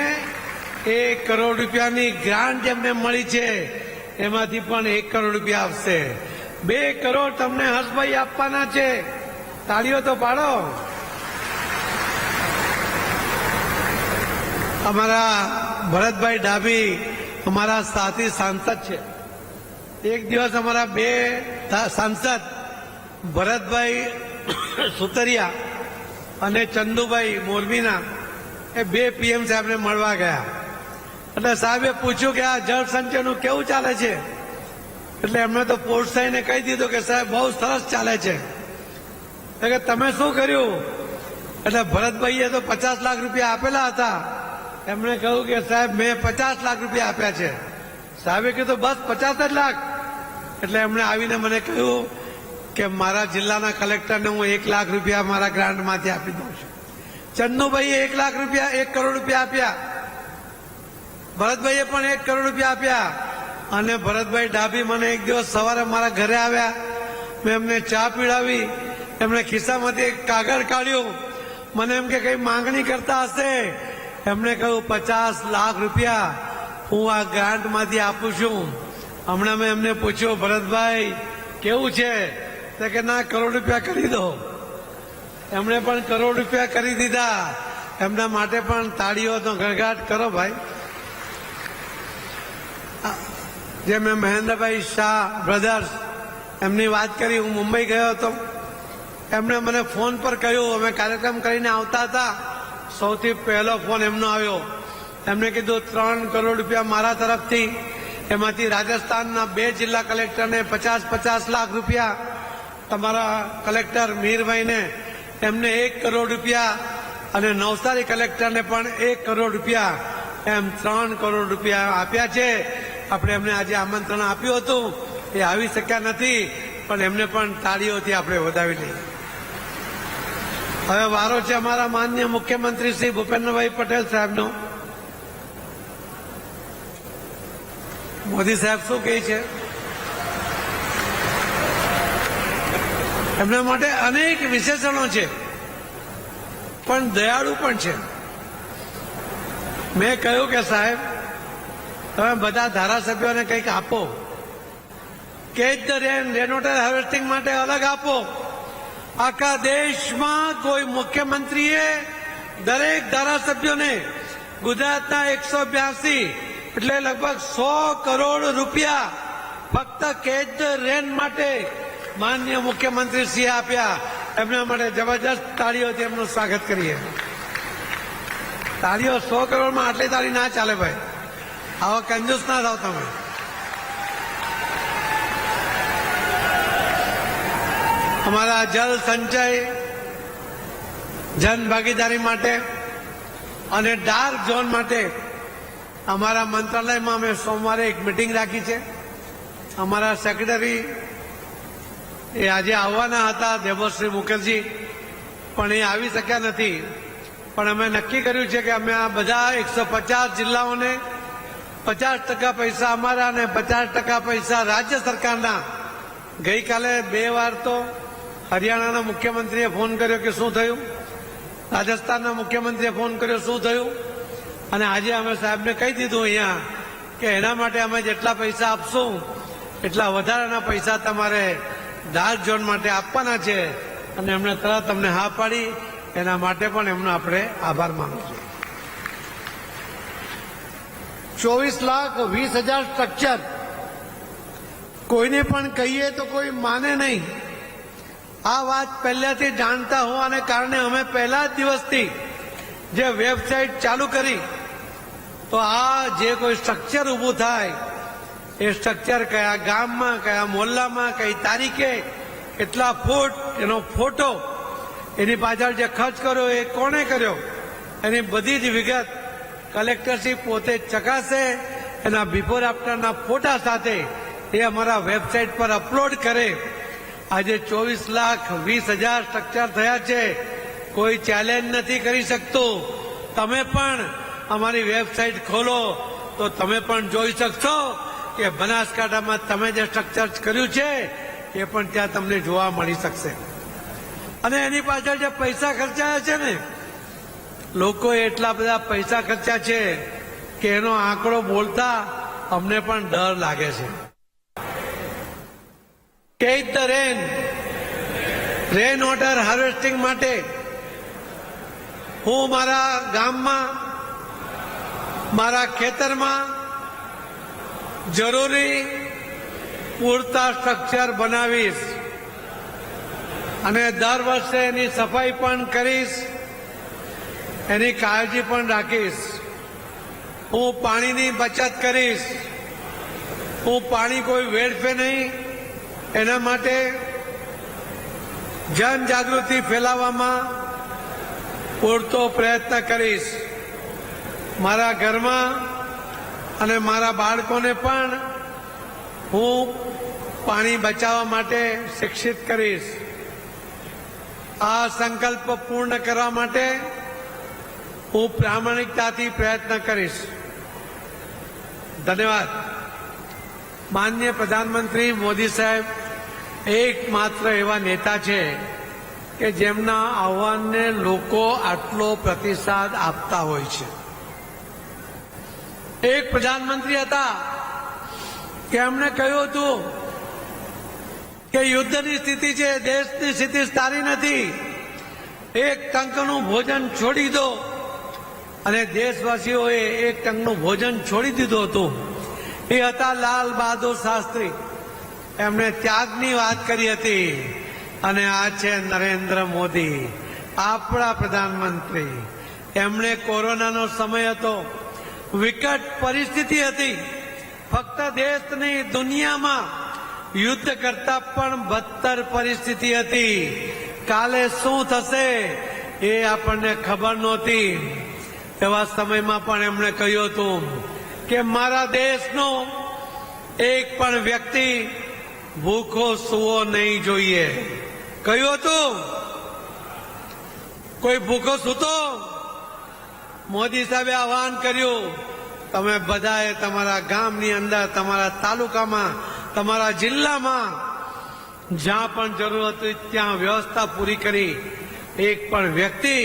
1 કરોડ રૂપિયાની ગ્રાન્ટ જેમને મળી છે એમાંથી પણ 1 કરોડ રૂપિયા આપશે. 2 કરોડ તમને હર્ષભાઈ આપવાના છે. તાળીઓ તો પાડો. અમારા ભરતભાઈ ડાભી અમારા સાથી સાંસદ છે. એક દિવસ અમારા બે સાંસદ ભરતભાઈ સુતરિયા અને ચંદુભાઈ મોરબીના એ બે પીએમ સાહેબને મળવા ગયા. એટલે સાહેબે પૂછ્યું કે આ જળ સંચયનું કેવું ચાલે છે? એટલે એમણે તો પ્રોત્સાહીને કહી દીધું કે સાહેબ બહુ સરસ ચાલે છે. એટલે કે તમે શું કર્યું? એટલે ભરતભાઈએ તો 50 લાખ રૂપિયા આપેલા હતા. એમણે કહ્યું કે સાહેબ મેં 50 લાખ રૂપિયા આપ્યા છે. સાહેબે કીધું બસ 50 જ લાખ? એટલે એમણે આવીને મને કહ્યું કે મારા જિલ્લાના કલેક્ટરને હું 1 લાખ રૂપિયા મારા ગ્રાન્ટમાંથી આપી દઉં છું. ચંદુભાઈએ 1 લાખ રૂપિયા 1 કરોડ રૂપિયા આપ્યા. ભરતભાઈએ પણ 1 કરોડ રૂપિયા આપ્યા. અને ભરતભાઈ ડાભી મને એક દિવસ સવારે મારા ઘરે આવ્યા. મેં એમને ચા પીવડાવી. એમણે ખિસ્સામાંથી એક કાગળ કાઢ્યું. મને એમ કે કઈ માંગણી કરતા હશે. એમણે કહ્યું 50 લાખ રૂપિયા હું આ ગ્રાન્ટમાંથી આપું છું. હમણાં મેં એમને પૂછ્યું ભરતભાઈ કેવું છે? તો કે ના કરોડ રૂપિયા કરી દો. એમણે પણ કરોડ રૂપિયા કરી દીધા. એમના માટે પણ તાળીઓનો ગણગાટ કરો ભાઈ. જે મેં મહેન્દ્રભાઈ શાહ બ્રધર્સ એમની વાત કરી, હું મુંબઈ ગયો હતો. એમણે મને ફોન પર કહ્યું, અમે કાર્યક્રમ કરીને આવતા હતા, સૌથી પહેલો ફોન એમનો આવ્યો. એમણે કીધું 3 કરોડ રૂપિયા મારા તરફથી, એમાંથી રાજસ્થાનના 2 જિલ્લા કલેક્ટરને 50 લાખ રૂપિયા, તમારા કલેક્ટર મીરભાઈને એમને 1 કરોડ રૂપિયા અને નવસારી કલેક્ટરને પણ 1 કરોડ રૂપિયા, એમ 3 કરોડ રૂપિયા આપ્યા છે. આપણે એમને આજે આમંત્રણ આપ્યું હતું, એ આવી શક્યા નથી, પણ એમને પણ તાળીઓથી આપણે વધાવી લઈએ. હવે વારો છે અમારા માનનીય મુખ્યમંત્રી શ્રી ભૂપેન્દ્રભાઈ પટેલ સાહેબનો. મોદી સાહેબ શું કહે છે? એમના માટે અનેક વિશેષણો છે, પણ દયાળુ પણ છે. મેં કહ્યું કે સાહેબ તમે બધા ધારાસભ્યોને કંઈક આપો. Catch the rain, rain water harvesting માટે અલગ આપો. આખા દેશમાં કોઈ મુખ્યમંત્રીએ દરેક ધારાસભ્યોને ગુજરાતના 182 એટલે લગભગ 100 કરોડ રૂપિયા ફક્ત કેચ ધ રેન માટે માનનીય મુખ્યમંત્રી શ્રીએ આપ્યા. એમના માટે જબરદસ્ત તાળીઓથી એમનું સ્વાગત કરીએ. તાળીઓ 100 કરોડમાં આટલી તાળી ના ચાલે ભાઈ. આવા કંજૂસ ના થાવ તમે. અમારા જલ સંચય જન ભાગીદારી માટે અને ડાર્ક ઝોન માટે અમારા મંત્રાલયમાં અમે સોમવારે એક મિટિંગ રાખી છે. અમારા સેક્રેટરી એ આજે આવવાના હતા, દેવશ્રી મુખર્જી, પણ એ આવી શક્યા નથી. પણ અમે નક્કી કર્યું છે કે અમે આ બધા 150 જિલ્લાઓને 50% પૈસા અમારા અને 50% પૈસા રાજ્ય સરકારના. ગઈકાલે 2 વાર તો હરિયાણાના મુખ્યમંત્રીએ ફોન કર્યો કે શું થયું, રાજસ્થાનના મુખ્યમંત્રીએ ફોન કર્યો શું થયું, અને આજે અમે સાહેબને કહી દીધું અહીંયા કે એના માટે અમે જેટલા પૈસા આપશું એટલા વધારાના પૈસા તમારે ડાર્ક ઝોન માટે આપવાના છે. અને એમણે તરત અમને હા પાડી. એના માટે પણ એમનો આપણે આભાર માનું છું. 24,20,000 સ્ટ્રક્ચર કોઈને પણ કહીએ તો કોઈ માને નહીં. આ વાત પહેલાથી જાણતા હોવાને કારણે અમે પહેલા જ દિવસથી જે વેબસાઇટ ચાલુ કરી, તો આ જે કોઈ સ્ટ્રક્ચર ઊભું થાય એ સ્ટ્રક્ચર કયા ગામમાં, કયા મોહલ્લામાં, કઈ તારીખે, કેટલા ફૂટ, એનો ફોટો, એની પાછળ જે ખર્ચ કર્યો એ કોણે કર્યો, એની બધી જ વિગત કલેક્ટરશ્રી પોતે ચકાસે. એના બિફોર આફ્ટરના ફોટા સાથે એ અમારા વેબસાઇટ પર અપલોડ કરે. આજે 24,20,000 સ્ટ્રક્ચર થયા છે. કોઈ ચેલેન્જ નથી કરી શકતું. તમે પણ અમારી વેબસાઇટ ખોલો તો તમે પણ જોઈ શકશો કે બનાસકાંઠામાં તમે જે સ્ટ્રક્ચર કર્યું છે એ પણ ત્યાં તમને જોવા મળી શકશે. અને એની પાછળ જે પૈસા ખર્ચાયા છે ને, લોકોએ એટલા બધા પૈસા ખર્ચ્યા છે કે એનો આંકડો બોલતા અમને પણ ડર લાગે છે. Catch the rain, rain water harvesting માટે હું મારા ગામમાં, મારા ખેતરમાં જરૂરી પૂરતા સ્ટ્રક્ચર બનાવીશ અને દર વર્ષે એની સફાઈ પણ કરીશ, એની કાળજી પણ રાખીશ. હું પાણીની બચત કરીશ. હું પાણી કોઈ વેડફે નહીં એના માટે જનજાગૃતિ ફેલાવવામાં પૂરતો પ્રયત્ન કરીશ. મારા ઘરમાં અને મારા બાળકોને પણ હું પાણી બચાવવા માટે શિક્ષિત કરીશ. આ સંકલ્પ પૂર્ણ કરવા માટે હું પ્રામાણિકતાથી પ્રયત્ન કરીશ. ધન્યવાદ. માનનીય પ્રધાનમંત્રી મોદી સાહેબ એકમાત્ર એવા નેતા છે કે જેમના આહવાનને લોકો આટલો પ્રતિસાદ આપતા હોય છે. એક પ્રધાનમંત્રી હતા કે એમણે કહ્યું હતું કે યુદ્ધની સ્થિતિ છે, દેશની સ્થિતિ સારી નથી, એક ટંકનું ભોજન છોડી દો. અને દેશવાસીઓએ એક ટંકનું ભોજન છોડી દીધું હતું. એ હતા લાલ બહાદુર શાસ્ત્રી. એમણે ત્યાગની વાત કરી હતી. અને આ છે નરેન્દ્ર મોદી, આપણા પ્રધાનમંત્રી. એમણે કોરોનાનો સમય હતો, વિકટ પરિસ્થિતિ હતી, ફક્ત દેશ નહીં દુનિયામાં યુદ્ધ કરતા પણ બદતર પરિસ્થિતિ હતી. કાલે શું થશે એ આપણને ખબર નહોતી. એવા સમયમાં પણ એમણે કહ્યું હતું કે મારા દેશનો એક પણ વ્યક્તિ ભૂખો સૂવો નહીં જોઈએ. કહ્યું હતું કોઈ ભૂખો સૂતો? મોદી સાહેબે આહવાન કર્યું, તમે બધાએ તમારા ગામની અંદર, તમારા તાલુકામાં, તમારા જિલ્લામાં જ્યાં પણ જરૂર હતી ત્યાં વ્યવસ્થા પૂરી કરી. એક પણ વ્યક્તિ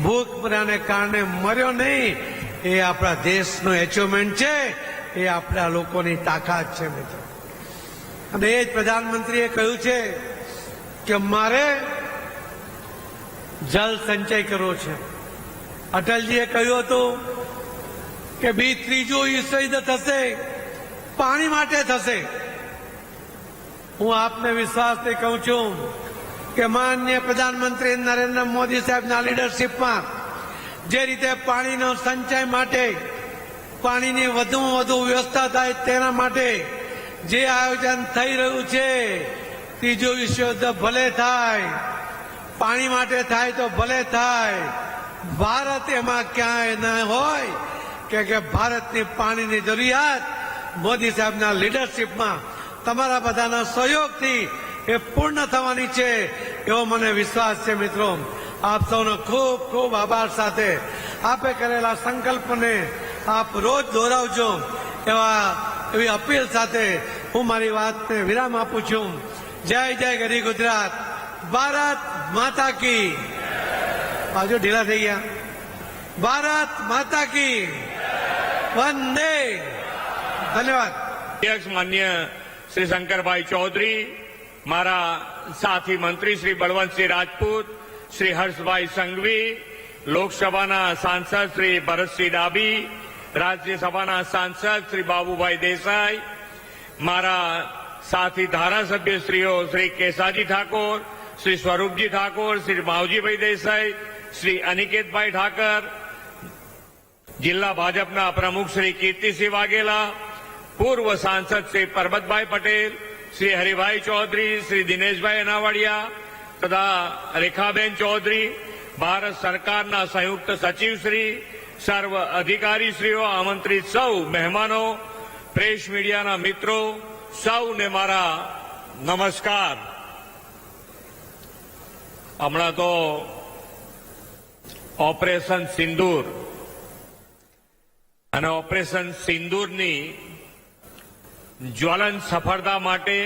ભૂખમરાને કારણે મર્યો નહીં. એ આપણા દેશનું એચિવમેન્ટ છે, એ આપણા લોકોની તાકાત છે મિત્રો. અને એ જ પ્રધાનમંત્રીએ કહ્યું છે કે મારે જલ સંચય કરવો છે. અટલજીએ કહ્યું હતું કે ત્રીજું વિશ્વયુદ્ધ થશે, પાણી માટે થશે. હું આપને વિશ્વાસથી કહું છું કે માનનીય પ્રધાનમંત્રી નરેન્દ્ર મોદી સાહેબના લીડરશીપમાં જે રીતે પાણીનો સંચય માટે, પાણીની વધુમાં વધુ વ્યવસ્થા થાય તેના માટે જે આયોજન થઈ રહ્યું છે, ત્રીજું વિશ્વયુદ્ધ ભલે થાય, પાણી માટે થાય તો ભલે થાય, ભારત એમાં ક્યાંય ન હોય કે ભારતની પાણીની જરૂરિયાત મોદી સાહેબના લીડરશીપમાં તમારા બધાના સહયોગથી એ પૂર્ણ થવાની છે એવો મને વિશ્વાસ છે. મિત્રો, આપ સૌનો ખૂબ ખૂબ આભાર સાથે આપે કરેલા સંકલ્પને આપ રોજ દોહરાવજો એવી અપીલ સાથે હું મારી વાતને વિરામ આપું છું. જય જય ગરી ગુજરાત. ભારત માતા કી. બાજુ ઢીલા થઈ ગયા. ભારત માતા કી. વંદે. ધન્યવાદ. અધ્યક્ષ માન્ય શ્રી શંકરભાઈ ચૌધરી, મારા સાથી મંત્રી શ્રી બળવંતસિંહ રાજપૂત, શ્રી હર્ષભાઈ સંઘવી, લોકસભાના સાંસદ શ્રી ભરતસિંહ ડાભી, રાજ્યસભાના સાંસદ શ્રી બાબુભાઈ દેસાઈ, મારા સાથી ધારાસભ્યશ્રીઓ શ્રી કેસાજી ઠાકોર, શ્રી સ્વરૂપજી ઠાકોર, શ્રી માવજીભાઈ દેસાઈ, શ્રી અનિકેતભાઈ ઠાકર, જિલ્લા ભાજપના પ્રમુખ શ્રી કીર્તિસિંહ વાઘેલા, પૂર્વ સાંસદ શ્રી પરબતભાઈ પટેલ, શ્રી હરિભાઈ ચૌધરી, શ્રી દિનેશભાઈ અનાવાડિયા તથા રેખાબેન ચૌધરી, ભારત સરકારના સંયુક્ત સચિવ શ્રી, સર્વ અધિકારીશ્રીઓ, આમંત્રિત સૌ મહેમાનો, પ્રેસ મીડિયાના મિત્રો, સૌને મારા નમસ્કાર. હમણાં તો ઓપરેશન સિંદૂર અને ઓપરેશન સિંદૂરની જ્વલંત સફળતા માટે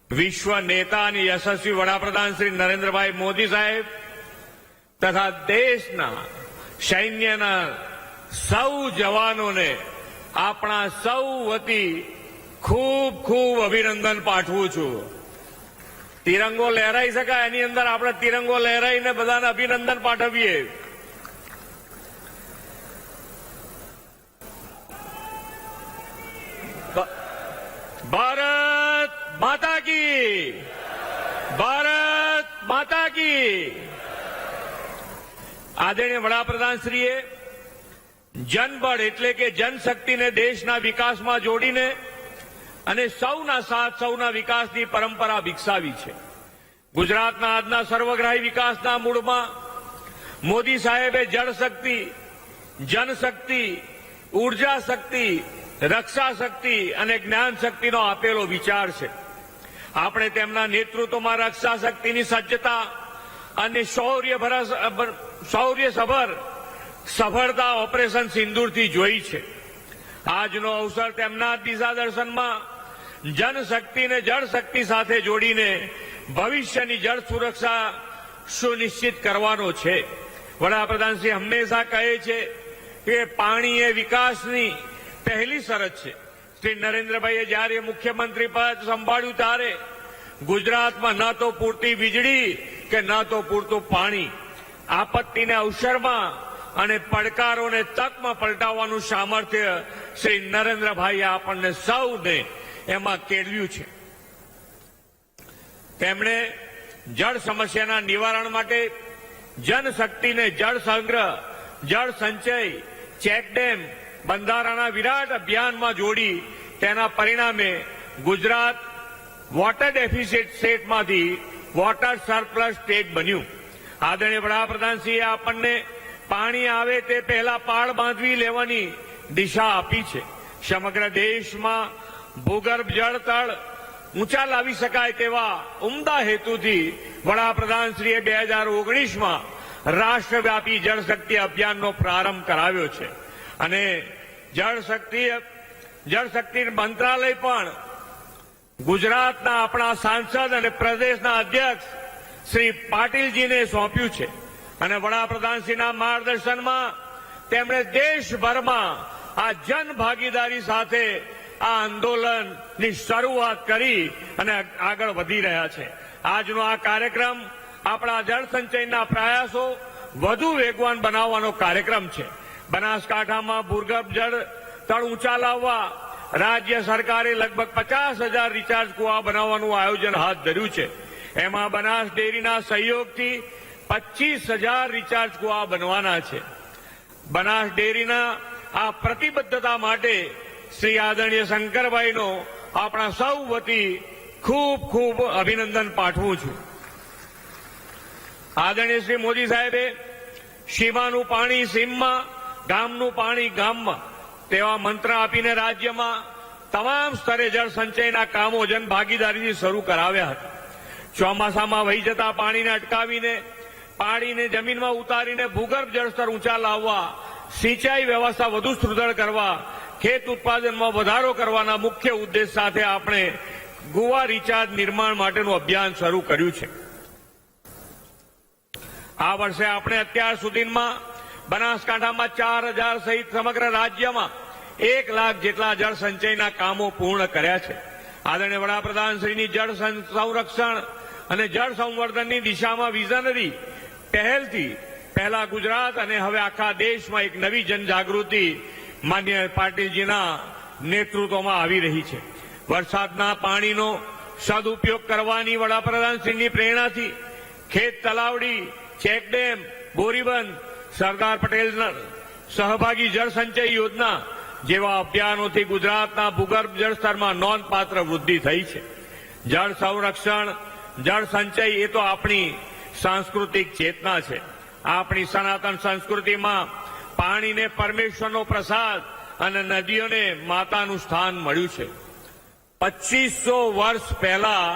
વિશ્વ નેતા અને યશસ્વી વડાપ્રધાન શ્રી નરેન્દ્રભાઈ મોદી સાહેબ તથા દેશના સૈન્યના સૌ જવાનોને આપણા સૌ વતી ખૂબ ખૂબ અભિનંદન પાઠવું છું. તિરંગો લહેરાઈ શકાય એની અંદર આપણે તિરંગો લહેરાઈને બધાને અભિનંદન પાઠવીએ. ભારત માતા કી, ભારત માતા કી. આદરણીય વડાપ્રધાનશ્રીએ જનબળ એટલે કે જનશક્તિને દેશના વિકાસમાં જોડીને અને સૌના સાથ સૌના વિકાસની પરંપરા વિકસાવી છે. ગુજરાતના આજના સર્વગ્રાહી વિકાસના મૂળમાં મોદી સાહેબે જળશક્તિ, જનશક્તિ, ઉર્જા શક્તિ, રક્ષા શક્તિ અને જ્ઞાન શક્તિનો આપેલો વિચાર છે. આપણે તેમના નેતૃત્વમાં રક્ષા શક્તિની સજ્જતા અને શૌર્યસભર સફળતા ઓપરેશન સિંદૂરથી જોઈ છે. આજનો અવસર તેમના દિશાદર્શનમાં જનશક્તિને જળશક્તિ સાથે જોડીને ભવિષ્યની જળ સુરક્ષા સુનિશ્ચિત કરવાનો છે. વડાપ્રધાનશ્રી હંમેશા કહે છે કે પાણી એ વિકાસની પહેલી શરત છે. શ્રી નરેન્દ્રભાઈએ જ્યારે મુખ્યમંત્રી પદ સંભાળ્યું ત્યારે ગુજરાતમાં ન તો પૂરતી વીજળી કે ન તો પૂરતું પાણી, આપત્તિને અવસરમાં અને પડકારોને તકમાં પલટાવવાનું સામર્થ્ય શ્રી નરેન્દ્રભાઈએ આપણને સૌને એમાં કેળવ્યું છે. તેમણે જળ સમસ્યાના નિવારણ માટે જનશક્તિને જળ સંગ્રહ, જળ સંચય, ચેકડેમ, બંધારણના વિરાટ અભિયાનમાં જોડી તેના પરિણામે ગુજરાત વોટર ડેફિસિટ સ્ટેટમાંથી વોટર સરપ્લસ સ્ટેટ બન્યું. આદરણીય વડાપ્રધાનશ્રીએ આપણને પાણી આવે તે પહેલા પાળ બાંધવી લેવાની દિશા આપી છે. સમગ્ર દેશમાં ભૂગર્ભ જળ તળ ઊંચા લાવી શકાય તેવા ઉમદા હેતુથી વડાપ્રધાનશ્રીએ 2019માં રાષ્ટ્રવ્યાપી જળશક્તિ અભિયાનનો પ્રારંભ કરાવ્યો છે અને જળશક્તિ મંત્રાલય પણ ગુજરાતના આપણા સાંસદ અને પ્રદેશના અધ્યક્ષ શ્રી પાટીલજીને સોંપ્યું છે અને વડાપ્રધાનશ્રીના માર્ગદર્શનમાં તેમણે દેશભરમાં આ જન ભાગીદારી સાથે આ આંદોલનની શરૂઆત કરી અને આગળ વધી રહ્યા છે. આજનો આ કાર્યક્રમ આપણા જળ સંચયના પ્રયાસો વધુ વેગવાન બનાવવાનો કાર્યક્રમ છે. બનાસકાંઠામાં ભૂગર્ભ જળ તળ ઊંચા લાવવા રાજ્ય સરકારે લગભગ 50,000 રિચાર્જ કુવા બનાવવાનું આયોજન હાથ ધર્યું છે. એમાં બનાસ ડેરીના સહયોગથી 25,000 રિચાર્જ કુવા બનવાના છે. બનાસ ડેરીના આ પ્રતિબદ્ધતા માટે શ્રી આદરણીય શંકરભાઈનો આપણા સૌ વતી ખૂબ ખૂબ અભિનંદન પાઠવું છું. આદરણીય શ્રી મોદી સાહેબે સીમાનું પાણી સીમમાં, ગામનું પાણી ગામમાં તેવા મંત્ર આપીને રાજ્યમાં તમામ સ્તરે જળ સંચયના કામો જન ભાગીદારીથી શરૂ કરાવ્યા હતા. ચોમાસામાં વહી જતા પાણીને અટકાવીને પાણીને જમીનમાં ઉતારીને ભૂગર્ભ જળસ્તર ઊંચા લાવવા, સિંચાઈ વ્યવસ્થા વધુ સુદૃઢ કરવા, ખેત ઉત્પાદનમાં વધારો કરવાના મુખ્ય ઉદ્દેશ સાથે આપણે કુવા રિચાર્જ નિર્માણ માટેનું અભિયાન શરૂ કર્યું છે. આ વર્ષે આપણે અત્યાર સુધીમાં બનાસકાંઠામાં 4,000 સહિત સમગ્ર રાજ્યમાં 1 લાખ જેટલા જળ સંચયના કામો પૂર્ણ કર્યા છે. આદરણીય વડાપ્રધાનશ્રીની જળ સંરક્ષણ અને જળ સંવર્ધનની દિશામાં વિઝનરી પહેલથી પહેલા ગુજરાત અને હવે આખા દેશમાં એક નવી જનજાગૃતિ માન્ય પાટીલજીના નેતૃત્વમાં આવી રહી છે. વરસાદના પાણીનો સદુપયોગ કરવાની વડાપ્રધાનશ્રીની પ્રેરણાથી ખેત તલાવડી, ચેકડેમ, બોરીબંધ, સરદાર પટેલના સહભાગી જળ સંચય યોજના જેવા અભિયાનોથી ગુજરાતના ભૂગર્ભ જળસ્તરમાં નોંધપાત્ર વૃદ્ધિ થઈ છે. જળ સંરક્ષણ, જળ સંચય એ તો આપણી સાંસ્કૃતિક ચેતના છે. આપણી સનાતન સંસ્કૃતિમાં પાણીને પરમેશ્વરનો પ્રસાદ અને નદીઓને માતાનું સ્થાન મળ્યું છે. 2500 વર્ષ પહેલા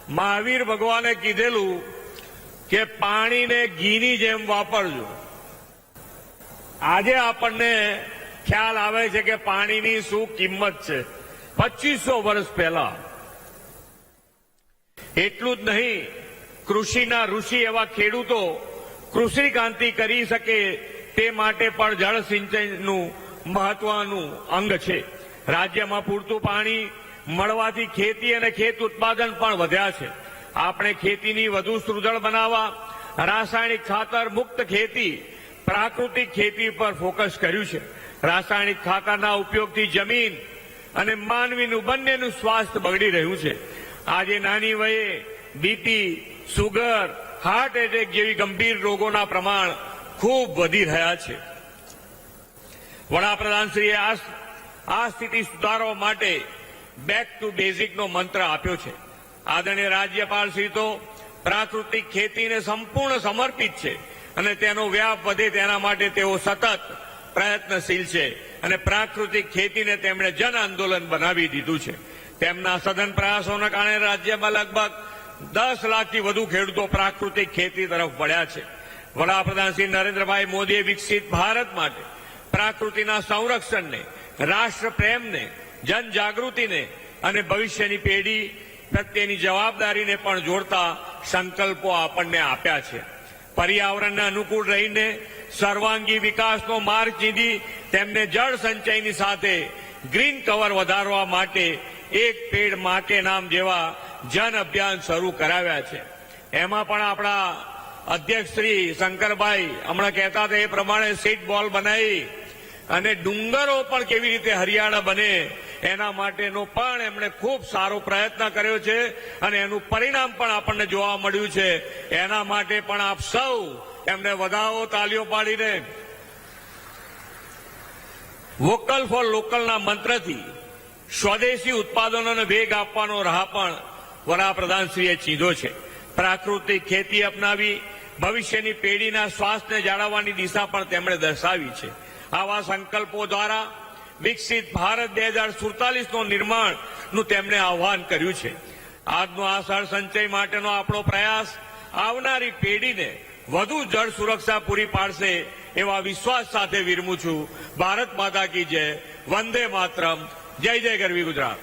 મહાવીર ભગવાને કીધેલું કે પાણીને ઘીની જેમ વાપરજો. આજે આપણને ખ્યાલ આવે છે કે પાણીની શું કિંમત છે. 2500 વર્ષ પહેલા. એટલું જ નહીં, કૃષિના ઋષિ એવા ખેડૂતો કૃષિ ક્રાંતિ કરી શકે તે માટે પણ જળ સિંચનનું મહત્વનું અંગ છે. રાજ્યમાં પૂરતું પાણી મળવાથી ખેતી અને ખેત ઉત્પાદન પણ વધ્યા છે. આપણે ખેતીની વધુ સુદૃઢ બનાવવા રાસાયણિક ખાતર મુક્ત ખેતી, પ્રાકૃતિક ખેતી પર ફોકસ કર્યું છે. રાસાયણિક ખાતરના ઉપયોગથી જમીન અને માનવીનું બંનેનું સ્વાસ્થ્ય બગડી રહ્યું છે. આજે નાની વયે બીપી, સુગર, હાર્ટ એટેક જેવી ગંભીર રોગોના પ્રમાણ ખૂબ વધી રહ્યા છે. વડાપ્રધાનશ્રીએ આ સ્થિતિ સુધારવા માટે બેક ટુ બેઝિકનો મંત્ર આપ્યો છે. આદરણીય રાજ્યપાલશ્રી તો પ્રાકૃતિક ખેતીને સંપૂર્ણ સમર્પિત છે અને તેનો વ્યાપ વધે તેના માટે તેઓ સતત પ્રયત્નશીલ છે અને પ્રાકૃતિક ખેતીને તેમણે જન આંદોલન બનાવી દીધું છે. તેમના સઘન પ્રયાસોના કારણે રાજ્યમાં લગભગ 10 લાખથી વધુ ખેડૂતો પ્રાકૃતિક ખેતી તરફ વળ્યા છે. વડાપ્રધાન શ્રી નરેન્દ્રભાઈ મોદીએ વિકસિત ભારત માટે પ્રાકૃતિના સંરક્ષણને, રાષ્ટ્ર પ્રેમને, જનજાગૃતિને અને ભવિષ્યની પેઢી પ્રત્યેની જવાબદારીને પણ જોડતા સંકલ્પો આપણને આપ્યા છે. પર્યાવરણને અનુકૂળ રહીને સર્વાંગી વિકાસનો માર્ગ ચીંધી તેમને જળ સંચયની સાથે ગ્રીન કવર વધારવા માટે એક પેડ માટે નામ જેવા જન અભિયાન શરૂ કરાવ્યા છે. એમાં પણ આપણા અધ્યક્ષ શ્રી શંકરભાઈ હમણાં કહેતા હતા એ પ્રમાણે સીડ બોલ બનાવી અને ડુંગરો પણ કેવી રીતે હરિયાળા બને એના માટેનો પણ એમણે ખૂબ સારો પ્રયત્ન કર્યો છે અને એનું પરિણામ પણ આપણને જોવા મળ્યું છે. એના માટે પણ આપ સૌ એમને વધાવો, તાલીઓ પાડીને. વોકલ ફોર લોકલના મંત્રથી સ્વદેશી ઉત્પાદનોને વેગ આપવાનો રાહ પણ વડાપ્રધાનશ્રીએ ચીંધો છે. પ્રાકૃતિક ખેતી અપનાવી ભવિષ્યની પેઢીના સ્વાસ્થ્યને જાળવવાની દિશા પણ તેમણે દર્શાવી છે. આવા સંકલ્પો દ્વારા વિકસિત ભારત 2047નું નિર્માણનું તેમણે આહ્વાન કર્યું છે. આજનો આ જળ સંચય માટેનો આપણો પ્રયાસ આવનારી પેઢીને વધુ જળ સુરક્ષા પૂરી પાડશે એવા વિશ્વાસ સાથે વિરમું છું. ભારત માતા કી જય. વંદે માતરમ. જય જય ગરવી ગુજરાત.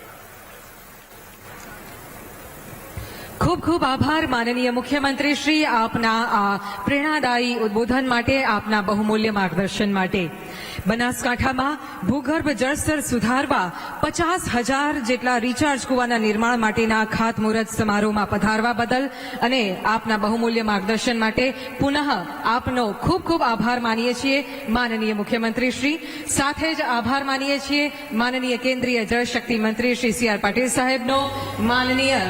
ખૂબ ખૂબ આભાર માનનીય મુખ્યમંત્રી શ્રી, આપના આ પ્રેરણાદાયી ઉદ્બોધન માટે, આપના બહુમૂલ્ય માર્ગદર્શન માટે. બનાસકાંઠામાં ભૂગર્ભ જળસ્તર સુધારવા 50,000 જેટલા રિચાર્જ કુવાના નિર્માણ માટેના ખાતમુહૂર્ત સમારોહમાં પધારવા બદલ અને આપના બહુમૂલ્ય માર્ગદર્શન માટે પુનઃ આપનો ખૂબ ખૂબ આભાર માનીએ છીએ માનનીય મુખ્યમંત્રી શ્રી. સાથે જ આભાર માનીએ છીએ માનનીય કેન્દ્રીય જળશક્તિ મંત્રી શ્રી સી આર પાટીલ સાહેબનો, માનનીય